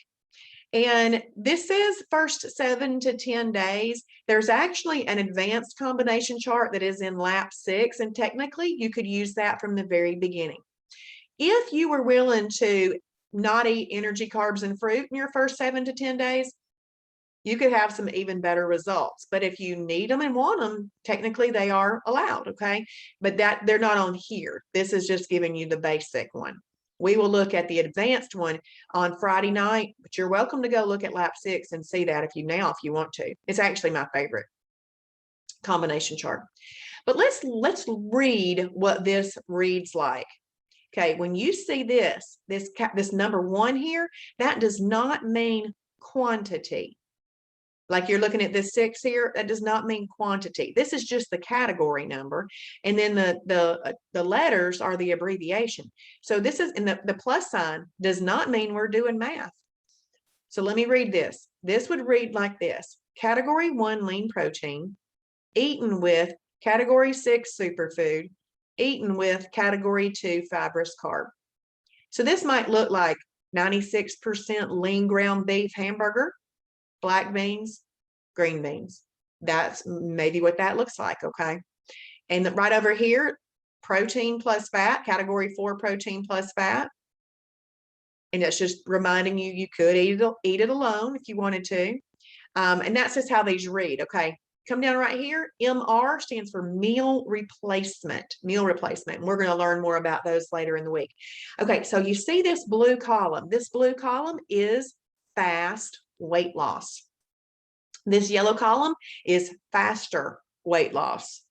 And this says first 7 to 10 days. There's actually an advanced combination chart that is in lap 6, and technically you could use that from the very beginning. If you were willing to not eat energy, carbs, and fruit in your first 7 to 10 days, you could have some even better results. But if you need them and want them, technically they are allowed, okay? But that they're not on here. This is just giving you the basic one. We will look at the advanced one on Friday night, but you're welcome to go look at lap 6 and see that if you want to. It's actually my favorite combination chart. But let's read what this reads like. Okay, when you see this number 1 here, that does not mean quantity. Like you're looking at this 6 here, that does not mean quantity. This is just the category number. And then the letters are the abbreviation. So this is, and the plus sign does not mean we're doing math. So let me read this. This would read like this. Category 1 lean protein, eaten with category 6 superfood, eaten with category 2 fibrous carb. So this might look like 96% lean ground beef hamburger, black beans, green beans. That's maybe what that looks like, okay? And right over here, protein plus fat, category 4 protein plus fat. And that's just reminding you, you could eat it alone if you wanted to. And that's just how these read, okay? Come down right here, MR stands for meal replacement, meal replacement. And we're going to learn more about those later in the week. Okay, so you see this blue column. This blue column is fast weight loss. This yellow column is faster weight loss.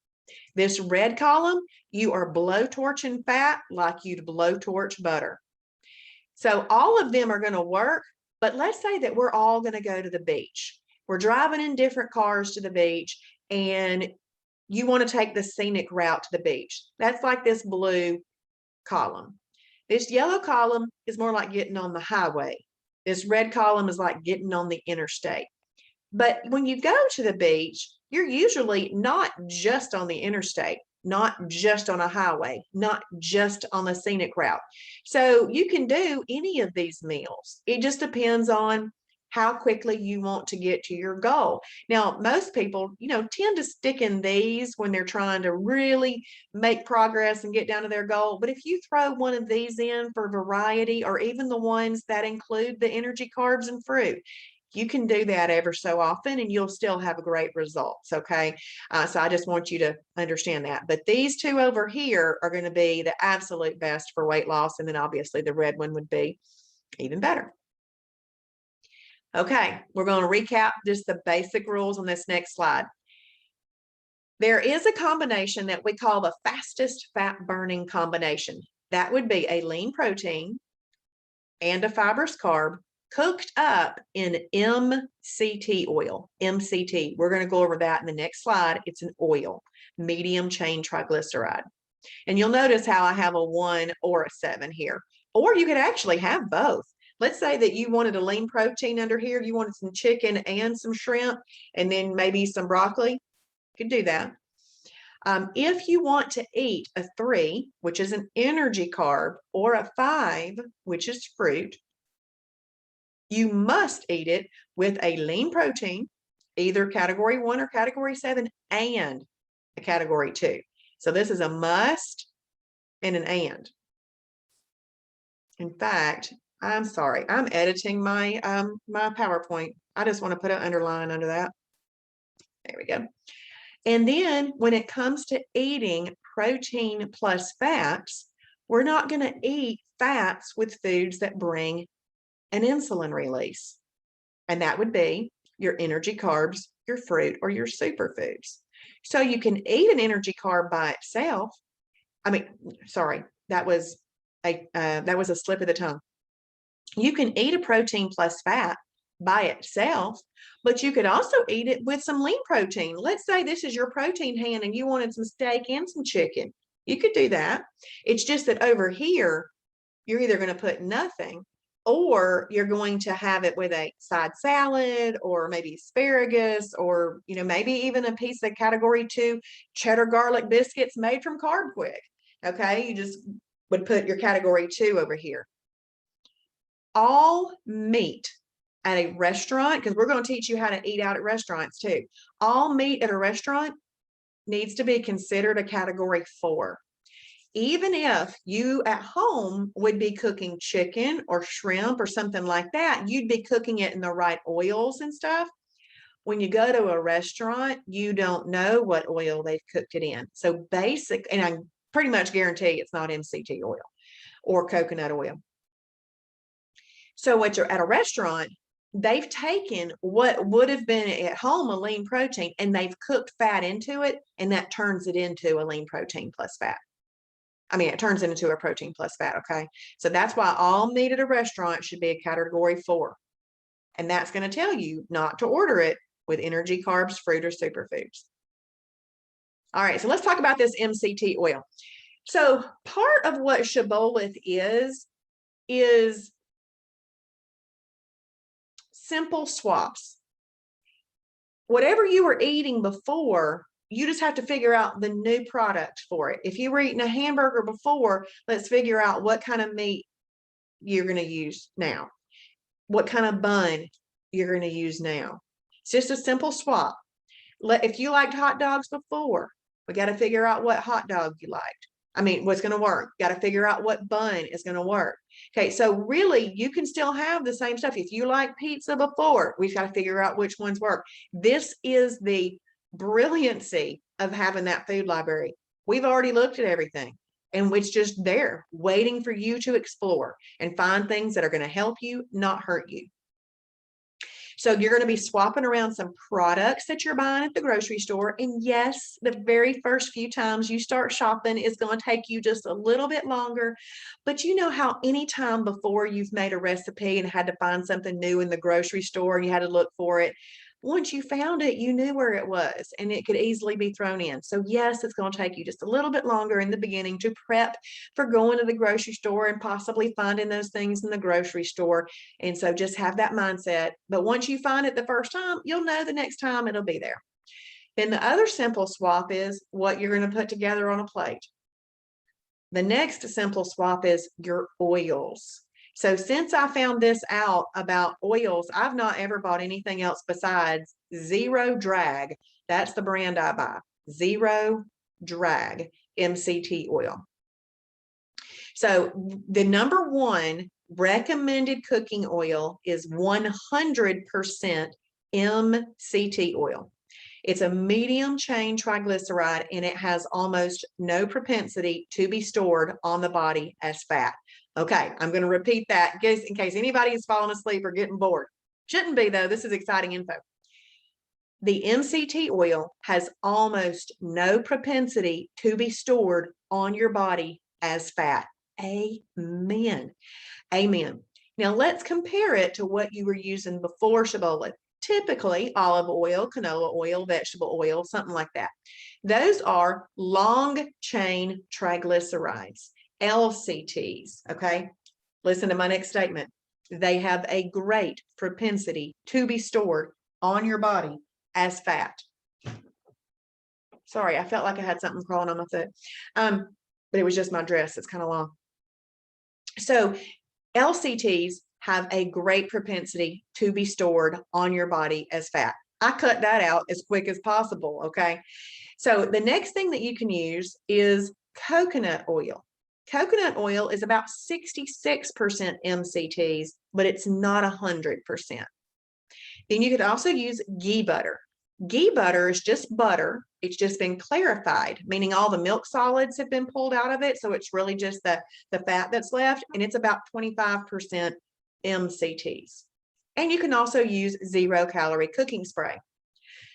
This red column, you are blowtorching fat like you'd blowtorch butter. So all of them are going to work, but let's say that we're all going to go to the beach. We're driving in different cars to the beach, and you want to take the scenic route to the beach. That's like this blue column. This yellow column is more like getting on the highway. This red column is like getting on the interstate. But when you go to the beach, you're usually not just on the interstate, not just on a highway, not just on the scenic route. So you can do any of these meals. It just depends on how quickly you want to get to your goal. Now, most people, tend to stick in these when they're trying to really make progress and get down to their goal. But if you throw one of these in for variety, or even the ones that include the energy, carbs, and fruit, you can do that ever so often and you'll still have great results. Okay. So I just want you to understand that. But these two over here are going to be the absolute best for weight loss. And then obviously the red one would be even better. Okay. We're going to recap just the basic rules on this next slide. There is a combination that we call the fastest fat burning combination. That would be a lean protein and a fibrous carb cooked up in MCT oil. MCT. We're going to go over that in the next slide. It's an oil, medium chain triglyceride. And you'll notice how I have a 1 or a 7 here. Or you could actually have both. Let's say that you wanted a lean protein under here. You wanted some chicken and some shrimp, and then maybe some broccoli. You could do that. If you want to eat a 3, which is an energy carb, or a 5, which is fruit, you must eat it with a lean protein, either category 1 or category 7, and a category 2. So this is a must and an and. In fact, I'm sorry, I'm editing my my PowerPoint. I just want to put an underline under that. There we go. And then when it comes to eating protein plus fats, we're not going to eat fats with foods that bring an insulin release. And that would be your energy carbs, your fruit, or your superfoods. So you can eat an energy carb by itself. I mean, sorry, that was a slip of the tongue. You can eat a protein plus fat by itself, but you could also eat it with some lean protein. Let's say this is your protein hand and you wanted some steak and some chicken. You could do that. It's just that over here, you're either going to put nothing, or you're going to have it with a side salad, or maybe asparagus, or maybe even a piece of category 2 cheddar garlic biscuits made from Carb Quick. Okay, you just would put your category 2 over here. All meat at a restaurant, because we're going to teach you how to eat out at restaurants too. All meat at a restaurant needs to be considered a category 4. Even if you at home would be cooking chicken or shrimp or something like that, you'd be cooking it in the right oils and stuff. When you go to a restaurant, you don't know what oil they've cooked it in. So basic, and I pretty much guarantee it's not MCT oil or coconut oil. So when you're at a restaurant, they've taken what would have been at home a lean protein and they've cooked fat into it, and that turns it into a lean protein plus fat. I mean, it turns it into a protein plus fat, okay? So that's why all meat at a restaurant should be a category 4. And that's going to tell you not to order it with energy, carbs, fruit, or superfoods. All right, so let's talk about this MCT oil. So part of what Shibboleth is simple swaps. Whatever you were eating before, you just have to figure out the new product for it. If you were eating a hamburger before, let's figure out what kind of meat you're going to use now. What kind of bun you're going to use now. It's just a simple swap. If you liked hot dogs before, we got to figure out what hot dog you liked. I mean, what's going to work. Got to figure out what bun is going to work. Okay, so really, you can still have the same stuff. If you like pizza before, we've got to figure out which ones work. This is the brilliancy of having that food library. We've already looked at everything, and it's just there waiting for you to explore and find things that are going to help you, not hurt you. So you're going to be swapping around some products that you're buying at the grocery store. And yes, the very first few times you start shopping is going to take you just a little bit longer. But you know how any time before you've made a recipe and had to find something new in the grocery store and you had to look for it, Once you found it, you knew where it was and it could easily be thrown in. So yes, it's going to take you just a little bit longer in the beginning to prep for going to the grocery store and possibly finding those things in the grocery store. And so just have that mindset. But once you find it the first time, you'll know the next time it'll be there. Then the other simple swap is what you're going to put together on a plate. The next simple swap is your oils. So since I found this out about oils, I've not ever bought anything else besides Zero Drag. That's the brand I buy. Zero Drag MCT oil. So the number one recommended cooking oil is 100% MCT oil. It's a medium chain triglyceride and it has almost no propensity to be stored on the body as fat. Okay, I'm going to repeat that in case anybody is falling asleep or getting bored. Shouldn't be though, this is exciting info. The MCT oil has almost no propensity to be stored on your body as fat. Amen. Amen. Now let's compare it to what you were using before Shibboleth. Typically olive oil, canola oil, vegetable oil, something like that. Those are long chain triglycerides, LCTs, okay? Listen to my next statement. They have a great propensity to be stored on your body as fat. Sorry, I felt like I had something crawling on my foot, but it was just my dress. It's kind of long. So LCTs have a great propensity to be stored on your body as fat. I cut that out as quick as possible, okay? So the next thing that you can use is coconut oil. Coconut oil is about 66% MCTs, but it's not 100%. Then you could also use ghee butter. Ghee butter is just butter. It's just been clarified, meaning all the milk solids have been pulled out of it. So it's really just the fat that's left, and it's about 25% MCTs. And you can also use 0-calorie cooking spray.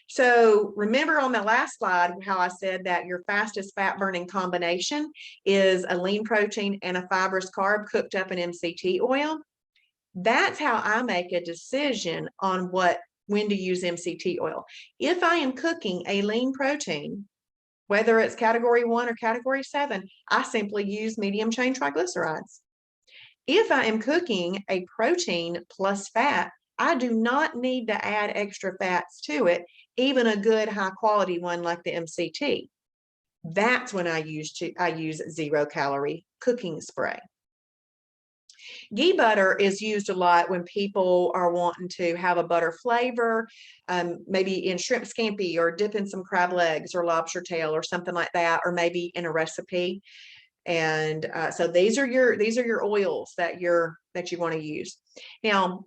So remember on the last slide how I said that your fastest fat burning combination is a lean protein and a fibrous carb cooked up in MCT oil. That's how I make a decision on when to use MCT oil. If I am cooking a lean protein, whether it's category 1 or category 7, I simply use medium chain triglycerides. If I am cooking a protein plus fat, I do not need to add extra fats to it, even a good high quality one like the MCT. That's when I use 0-calorie cooking spray. Ghee butter is used a lot when people are wanting to have a butter flavor, maybe in shrimp scampi or dip in some crab legs or lobster tail or something like that, or maybe in a recipe. And so these are your oils that you want to use. Now,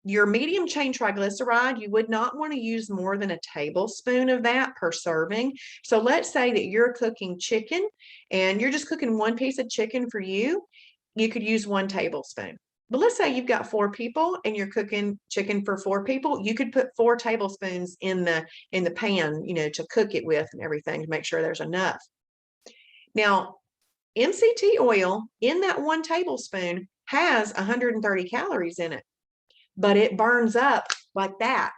your medium chain triglyceride, you would not want to use more than a tablespoon of that per serving. So let's say that you're cooking chicken and you're just cooking one piece of chicken for you. You could use 1 tablespoon. But let's say you've got 4 people and you're cooking chicken for 4 people. You could put 4 tablespoons in the pan, to cook it with and everything to make sure there's enough. Now, MCT oil in that 1 tablespoon has 130 calories in it, but it burns up like that.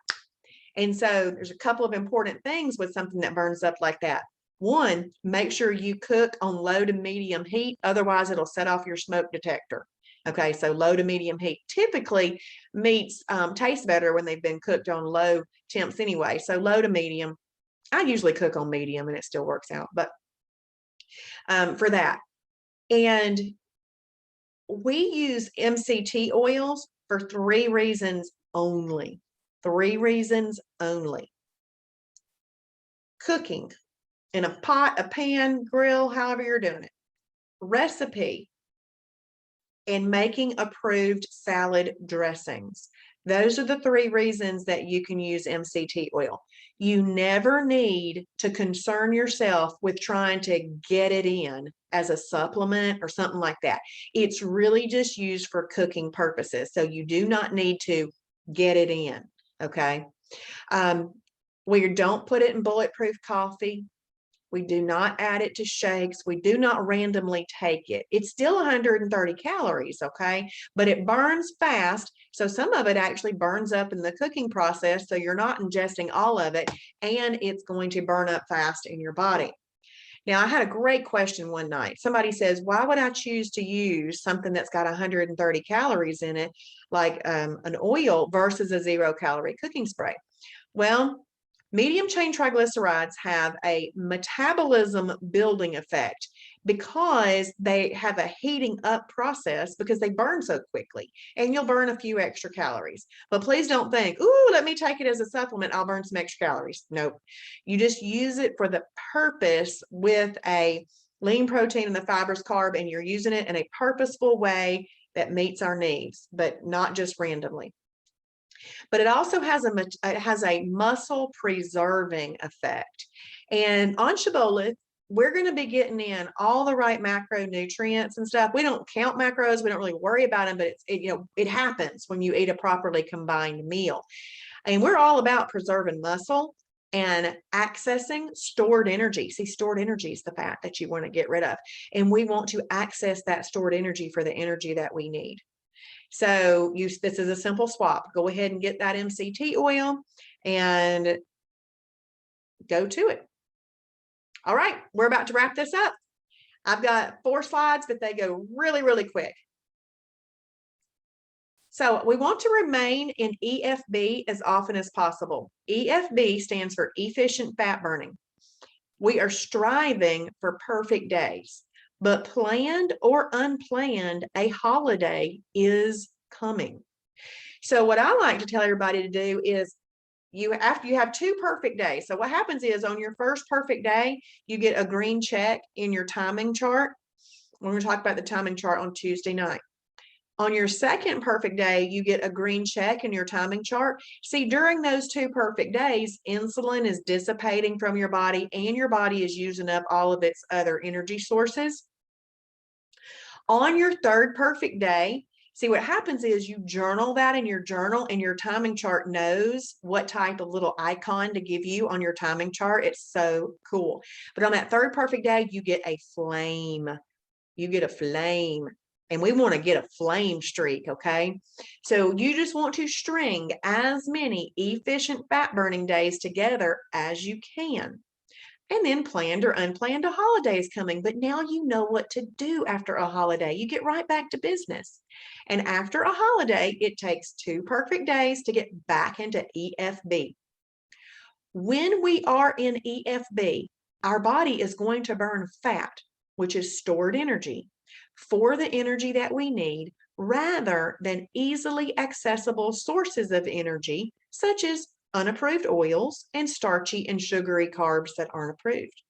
And so there's a couple of important things with something that burns up like that. 1, make sure you cook on low to medium heat. Otherwise, it'll set off your smoke detector. Okay, so low to medium heat. Typically, meats taste better when they've been cooked on low temps anyway. So low to medium. I usually cook on medium and it still works out, but for that. And we use MCT oils for 3 reasons only. 3 reasons only. Cooking in a pot, a pan, grill, however you're doing it. Recipe, and making approved salad dressings. Those are the 3 reasons that you can use MCT oil. You never need to concern yourself with trying to get it in as a supplement or something like that. It's really just used for cooking purposes. So you do not need to get it in, okay? We don't put it in bulletproof coffee. We do not add it to shakes. We do not randomly take it. It's still 130 calories, okay? But it burns fast. So some of it actually burns up in the cooking process. So you're not ingesting all of it, and it's going to burn up fast in your body. Now, I had a great question one night. Somebody says, why would I choose to use something that's got 130 calories in it, like an oil versus a 0-calorie cooking spray? Well, medium chain triglycerides have a metabolism building effect because they have a heating up process because they burn so quickly, and you'll burn a few extra calories. But please don't think, ooh, let me take it as a supplement, I'll burn some extra calories. Nope. You just use it for the purpose with a lean protein and the fibers carb, and you're using it in a purposeful way that meets our needs, but not just randomly. But it also has a muscle preserving effect. And on Shibboleth, we're going to be getting in all the right macronutrients and stuff. We don't count macros. We don't really worry about them, but it happens when you eat a properly combined meal. And we're all about preserving muscle and accessing stored energy. See, stored energy is the fat that you want to get rid of. And we want to access that stored energy for the energy that we need. So this is a simple swap. Go ahead and get that MCT oil and go to it. All right, we're about to wrap this up. I've got 4 slides, but they go really, really quick. So we want to remain in EFB as often as possible. EFB stands for efficient fat burning. We are striving for perfect days. But planned or unplanned, a holiday is coming. So what I like to tell everybody to do is after you have 2 perfect days. So what happens is on your first perfect day, you get a green check in your timing chart. We're going to talk about the timing chart on Tuesday night. On your second perfect day, you get a green check in your timing chart. See, during those 2 perfect days, insulin is dissipating from your body and your body is using up all of its other energy sources. On your third perfect day, see what happens is you journal that in your journal, and your timing chart knows what type of little icon to give you on your timing chart. It's so cool. But on that third perfect day, you get a flame. You get a flame. And we want to get a flame streak, okay? So you just want to string as many efficient fat burning days together as you can. And then planned or unplanned, a holiday is coming, but now you know what to do after a holiday. You get right back to business. And after a holiday, it takes 2 perfect days to get back into EFB. When we are in EFB, our body is going to burn fat, which is stored energy, for the energy that we need, rather than easily accessible sources of energy, such as unapproved oils and starchy and sugary carbs that aren't approved.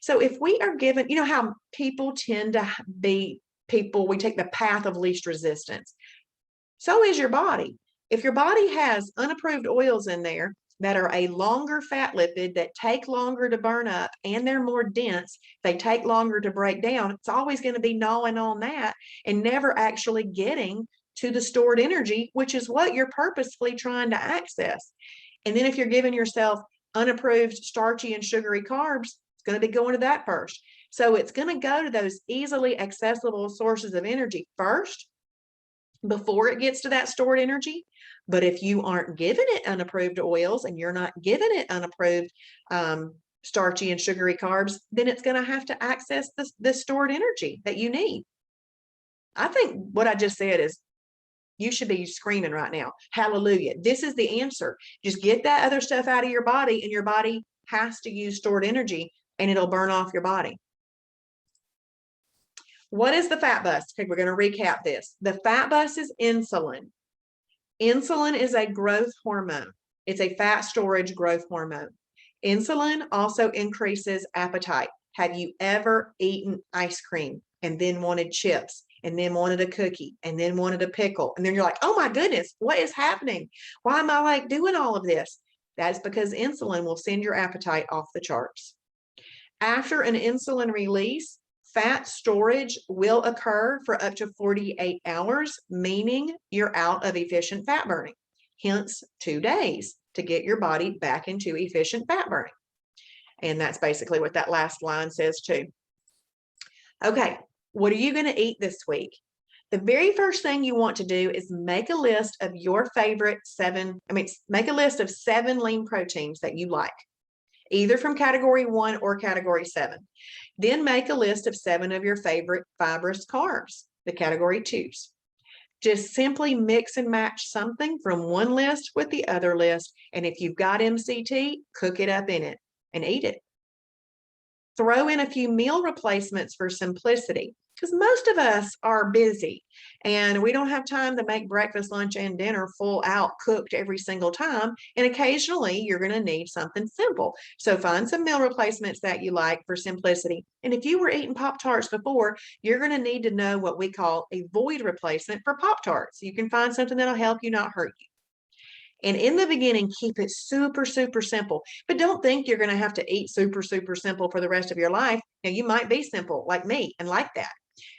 So if we are given, you know how people tend to be people, we take the path of least resistance. So is your body. If your body has unapproved oils in there that are a longer fat lipid that take longer to burn up and they're more dense, they take longer to break down, it's always going to be gnawing on that and never actually getting to the stored energy, which is what you're purposefully trying to access. And then if you're giving yourself unapproved starchy and sugary carbs, it's going to be going to that first. So it's going to go to those easily accessible sources of energy first before it gets to that stored energy. But if you aren't giving it unapproved oils and you're not giving it unapproved starchy and sugary carbs, then it's going to have to access the stored energy that you need. I think what I just said is, you should be screaming right now, hallelujah. This is the answer. Just get that other stuff out of your body, and your body has to use stored energy, and it'll burn off your body. What is the fat bus? Okay, we're going to recap this. The fat bus is insulin. Insulin is a growth hormone. It's a fat storage growth hormone. Insulin also increases appetite. Have you ever eaten ice cream and then wanted chips, and then wanted a cookie, and then wanted a pickle? And then you're like, oh my goodness, what is happening? Why am I like doing all of this? That's because insulin will send your appetite off the charts. After an insulin release, fat storage will occur for up to 48 hours, meaning you're out of efficient fat burning. Hence 2 days to get your body back into efficient fat burning. And that's basically what that last line says too. Okay, what are you going to eat this week? The very first thing you want to do is make a list of your favorite make a list of 7 lean proteins that you like, either from category 1 or category 7. Then make a list of 7 of your favorite fibrous carbs, the category 2s. Just simply mix and match something from one list with the other list. And if you've got MCT, cook it up in it and eat it. Throw in a few meal replacements for simplicity, because most of us are busy and we don't have time to make breakfast, lunch, and dinner full out cooked every single time. And occasionally you're going to need something simple. So find some meal replacements that you like for simplicity. And if you were eating Pop-Tarts before, you're going to need to know what we call a void replacement for Pop-Tarts. You can find something that'll help you, not hurt you. And in the beginning, keep it super, super simple. But don't think you're going to have to eat super, super simple for the rest of your life. Now, you might be simple like me and like that.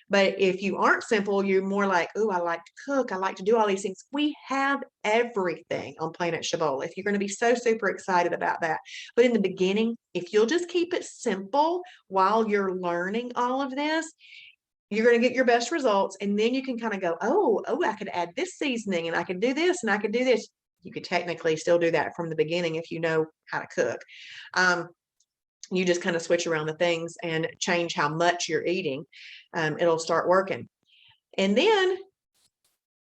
But if you aren't simple, you're more like, oh, I like to cook. I like to do all these things. We have everything on Planet Shibboleth. You're going to be so super excited about that. But in the beginning, if you'll just keep it simple while you're learning all of this, you're going to get your best results. And then you can kind of go, oh, I could add this seasoning and I could do this and I could do this. You could technically still do that from the beginning if you know how to cook. You just kind of switch around the things and change how much you're eating. It'll start working. And then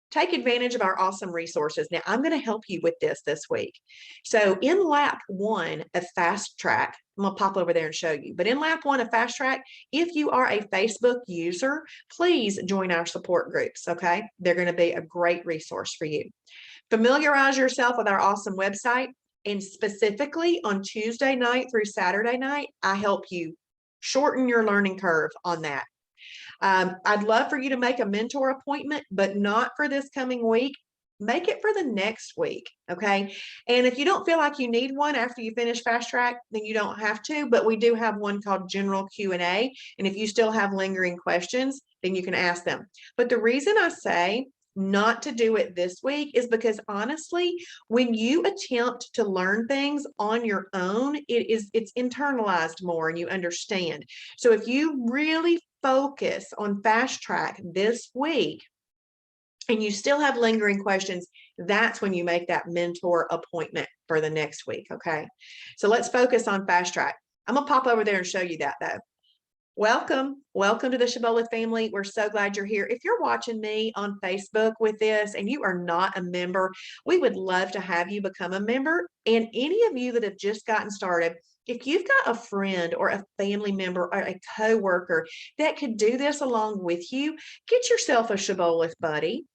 take advantage of our awesome resources. Now, I'm going to help you with this week. So in lap 1 of Fast Track, I'm going to pop over there and show you. But in lap 1 of Fast Track, if you are a Facebook user, please join our support groups, okay? They're going to be a great resource for you. Familiarize yourself with our awesome website. And specifically on Tuesday night through Saturday night, I help you shorten your learning curve on that. I'd love for you to make a mentor appointment, but not for this coming week. Make it for the next week, okay? And if you don't feel like you need one after you finish Fast Track, then you don't have to, but we do have one called General Q&A. And if you still have lingering questions, then you can ask them. But the reason I say not to do it this week is because honestly, when you attempt to learn things on your own, it's internalized more and you understand. So if you really focus on Fast Track this week and you still have lingering questions, that's when you make that mentor appointment for the next week. Okay. So let's focus on Fast Track. I'm gonna pop over there and show you that though. Welcome to the Shibboleth family. We're so glad you're here. If you're watching me on Facebook with this and you are not a member, we would love to have you become a member. And any of you that have just gotten started, if you've got a friend or a family member or a coworker that could do this along with you, get yourself a Shibboleth buddy.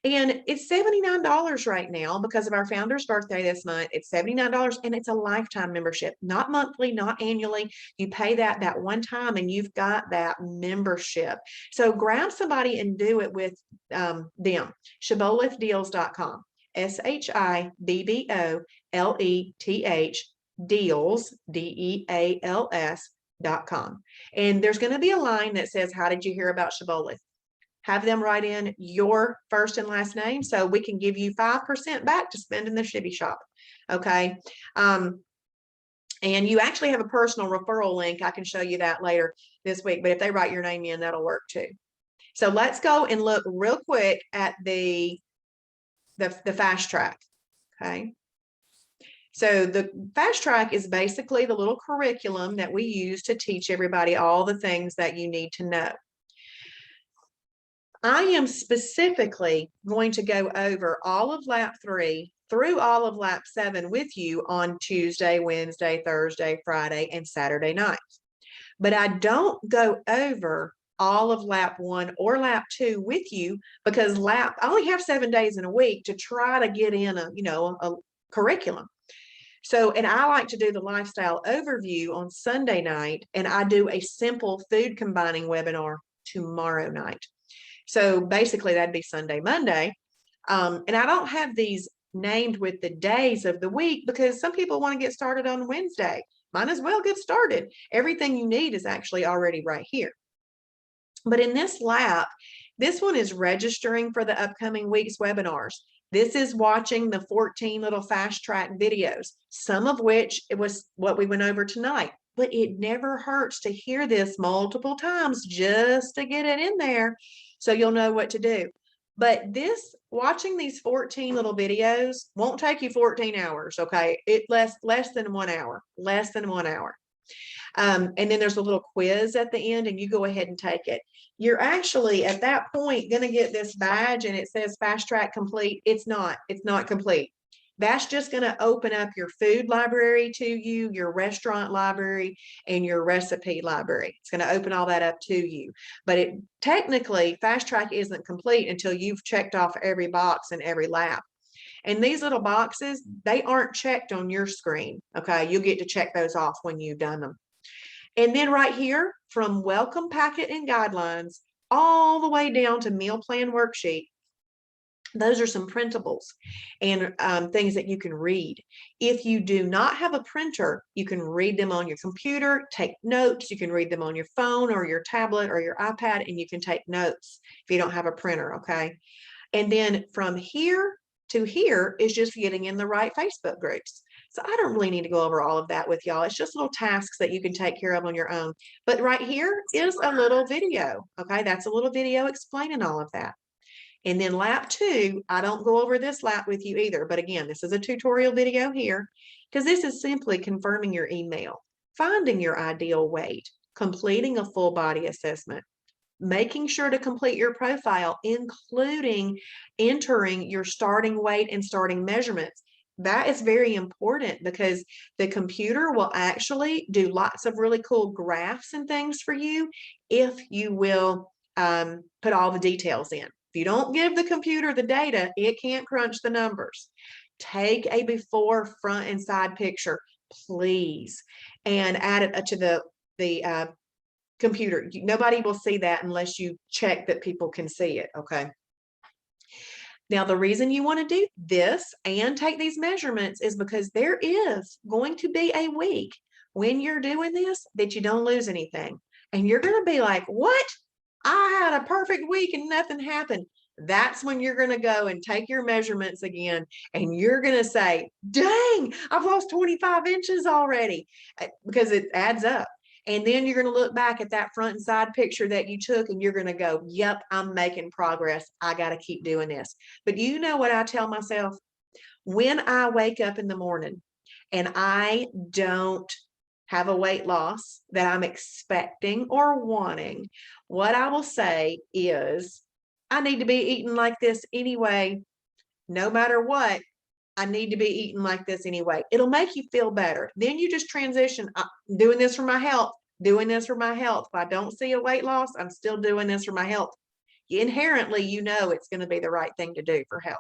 And it's $79 right now because of our founder's birthday this month. It's $79 and it's a lifetime membership, not monthly, not annually. You pay that one time and you've got that membership. So grab somebody and do it with them. Shibbolethdeals.com. SHIBBOLETH deals, DEALS.com. And there's going to be a line that says, how did you hear about Shibboleth? Have them write in your first and last name so we can give you 5% back to spend in the Shibby shop. Okay. And you actually have a personal referral link. I can show you that later this week, but if they write your name in, that'll work too. So let's go and look real quick at the Fast Track. Okay. So the Fast Track is basically the little curriculum that we use to teach everybody all the things that you need to know. I am specifically going to go over all of lap 3 through all of lap 7 with you on Tuesday, Wednesday, Thursday, Friday, and Saturday nights. But I don't go over all of lap 1 or lap 2 with you because I only have 7 days in a week to try to get in a curriculum. So, and I like to do the lifestyle overview on Sunday night, and I do a simple food combining webinar tomorrow night. So basically that'd be Sunday, Monday. And I don't have these named with the days of the week because some people want to get started on Wednesday. Might as well get started. Everything you need is actually already right here. But in this lap, this one is registering for the upcoming week's webinars. This is watching the 14 little fast track videos, some of which it was what we went over tonight. But it never hurts to hear this multiple times just to get it in there so you'll know what to do. But watching these 14 little videos won't take you 14 hours, okay? It less than 1 hour, less than 1 hour. And then there's a little quiz at the end, and you go ahead and take it. You're actually at that point going to get this badge and it says fast track complete. It's not complete. That's just going to open up your food library to you, your restaurant library, and your recipe library. It's going to open all that up to you. But technically, fast track isn't complete until you've checked off every box and every lap. And these little boxes, they aren't checked on your screen. Okay, you'll get to check those off when you've done them. And then right here, from welcome packet and guidelines all the way down to meal plan worksheet, those are some printables and things that you can read. If you do not have a printer, you can read them on your computer, take notes. You can read them on your phone or your tablet or your iPad, and you can take notes if you don't have a printer, okay? And then from here to here is just getting in the right Facebook groups. So I don't really need to go over all of that with y'all. It's just little tasks that you can take care of on your own. But right here is a little video, okay? That's a little video explaining all of that. And then lap 2, I don't go over this lap with you either. But again, this is a tutorial video here because this is simply confirming your email, finding your ideal weight, completing a full body assessment, making sure to complete your profile, including entering your starting weight and starting measurements. That is very important because the computer will actually do lots of really cool graphs and things for you if you will put all the details in. If you don't give the computer the data, it can't crunch the numbers. Take a before, front, and side picture, please, and add it to the computer. Nobody will see that unless you check that people can see it, okay? Now, the reason you want to do this and take these measurements is because there is going to be a week when you're doing this that you don't lose anything. And you're going to be like, what? I had a perfect week and nothing happened. That's when you're going to go and take your measurements again. And you're going to say, dang, I've lost 25 inches already, because it adds up. And then you're going to look back at that front and side picture that you took and you're going to go, yep, I'm making progress. I got to keep doing this. But you know what I tell myself? When I wake up in the morning and I don't have a weight loss that I'm expecting or wanting, what I will say is, I need to be eating like this anyway. No matter what, I need to be eating like this anyway. It'll make you feel better. Then you just transition. I'm doing this for my health, doing this for my health. If I don't see a weight loss, I'm still doing this for my health. Inherently, you know it's going to be the right thing to do for health.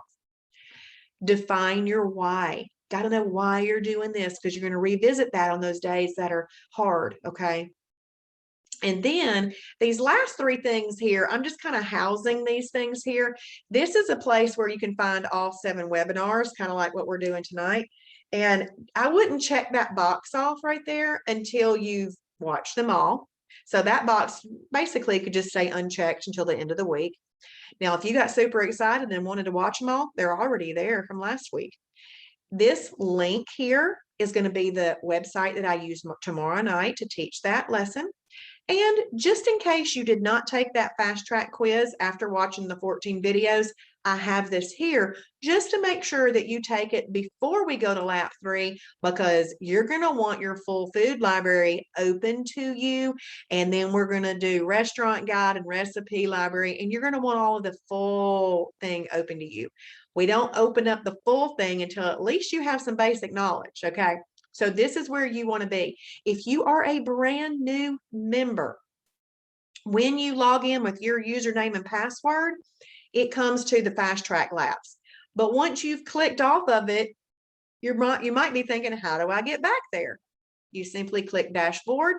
Define your why. Got to know why you're doing this, because you're going to revisit that on those days that are hard, okay? And then these last 3 things here, I'm just kind of housing these things here. This is a place where you can find all 7 webinars, kind of like what we're doing tonight. And I wouldn't check that box off right there until you've watched them all. So that box basically could just stay unchecked until the end of the week. Now, if you got super excited and wanted to watch them all, they're already there from last week. This link here is going to be the website that I use tomorrow night to teach that lesson. And just in case you did not take that fast track quiz after watching the 14 videos, I have this here just to make sure that you take it before we go to lap 3, because you're going to want your full food library open to you. And then we're going to do restaurant guide and recipe library, and you're going to want all of the full thing open to you. We don't open up the full thing until at least you have some basic knowledge, okay? So this is where you want to be. If you are a brand new member, when you log in with your username and password, it comes to the fast track labs. But once you've clicked off of it, you might be thinking, how do I get back there? You simply click dashboard.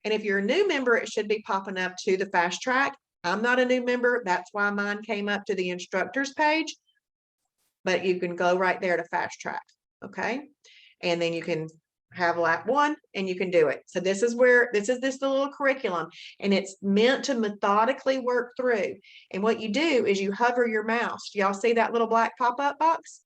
And if you're a new member, it should be popping up to the fast track. I'm not a new member. That's why mine came up to the instructors page. But you can go right there to fast track. Okay. And then you can have lap 1 and you can do it. So this is the little curriculum, and it's meant to methodically work through. And what you do is you hover your mouse. Y'all see that little black pop-up box?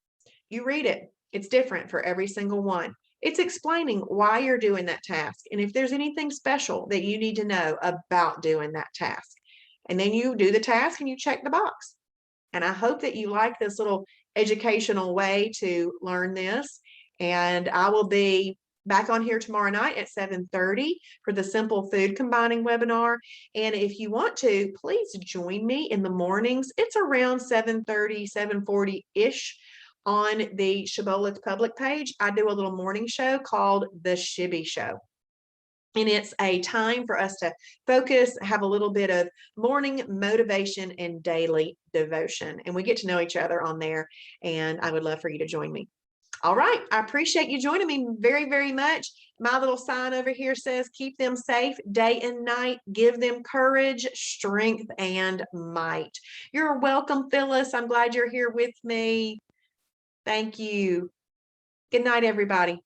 You read it. It's different for every single one. It's explaining why you're doing that task and if there's anything special that you need to know about doing that task. And then you do the task and you check the box. And I hope that you like this little educational way to learn this. And I will be back on here tomorrow night at 7:30 for the Simple Food Combining webinar. And if you want to, please join me in the mornings. It's around 7:30, 7:40-ish on the Shibboleth public page. I do a little morning show called The Shibby Show. And it's a time for us to focus, have a little bit of morning motivation and daily devotion. And we get to know each other on there. And I would love for you to join me. All right. I appreciate you joining me very, very much. My little sign over here says, keep them safe day and night. Give them courage, strength, and might. You're welcome, Phyllis. I'm glad you're here with me. Thank you. Good night, everybody.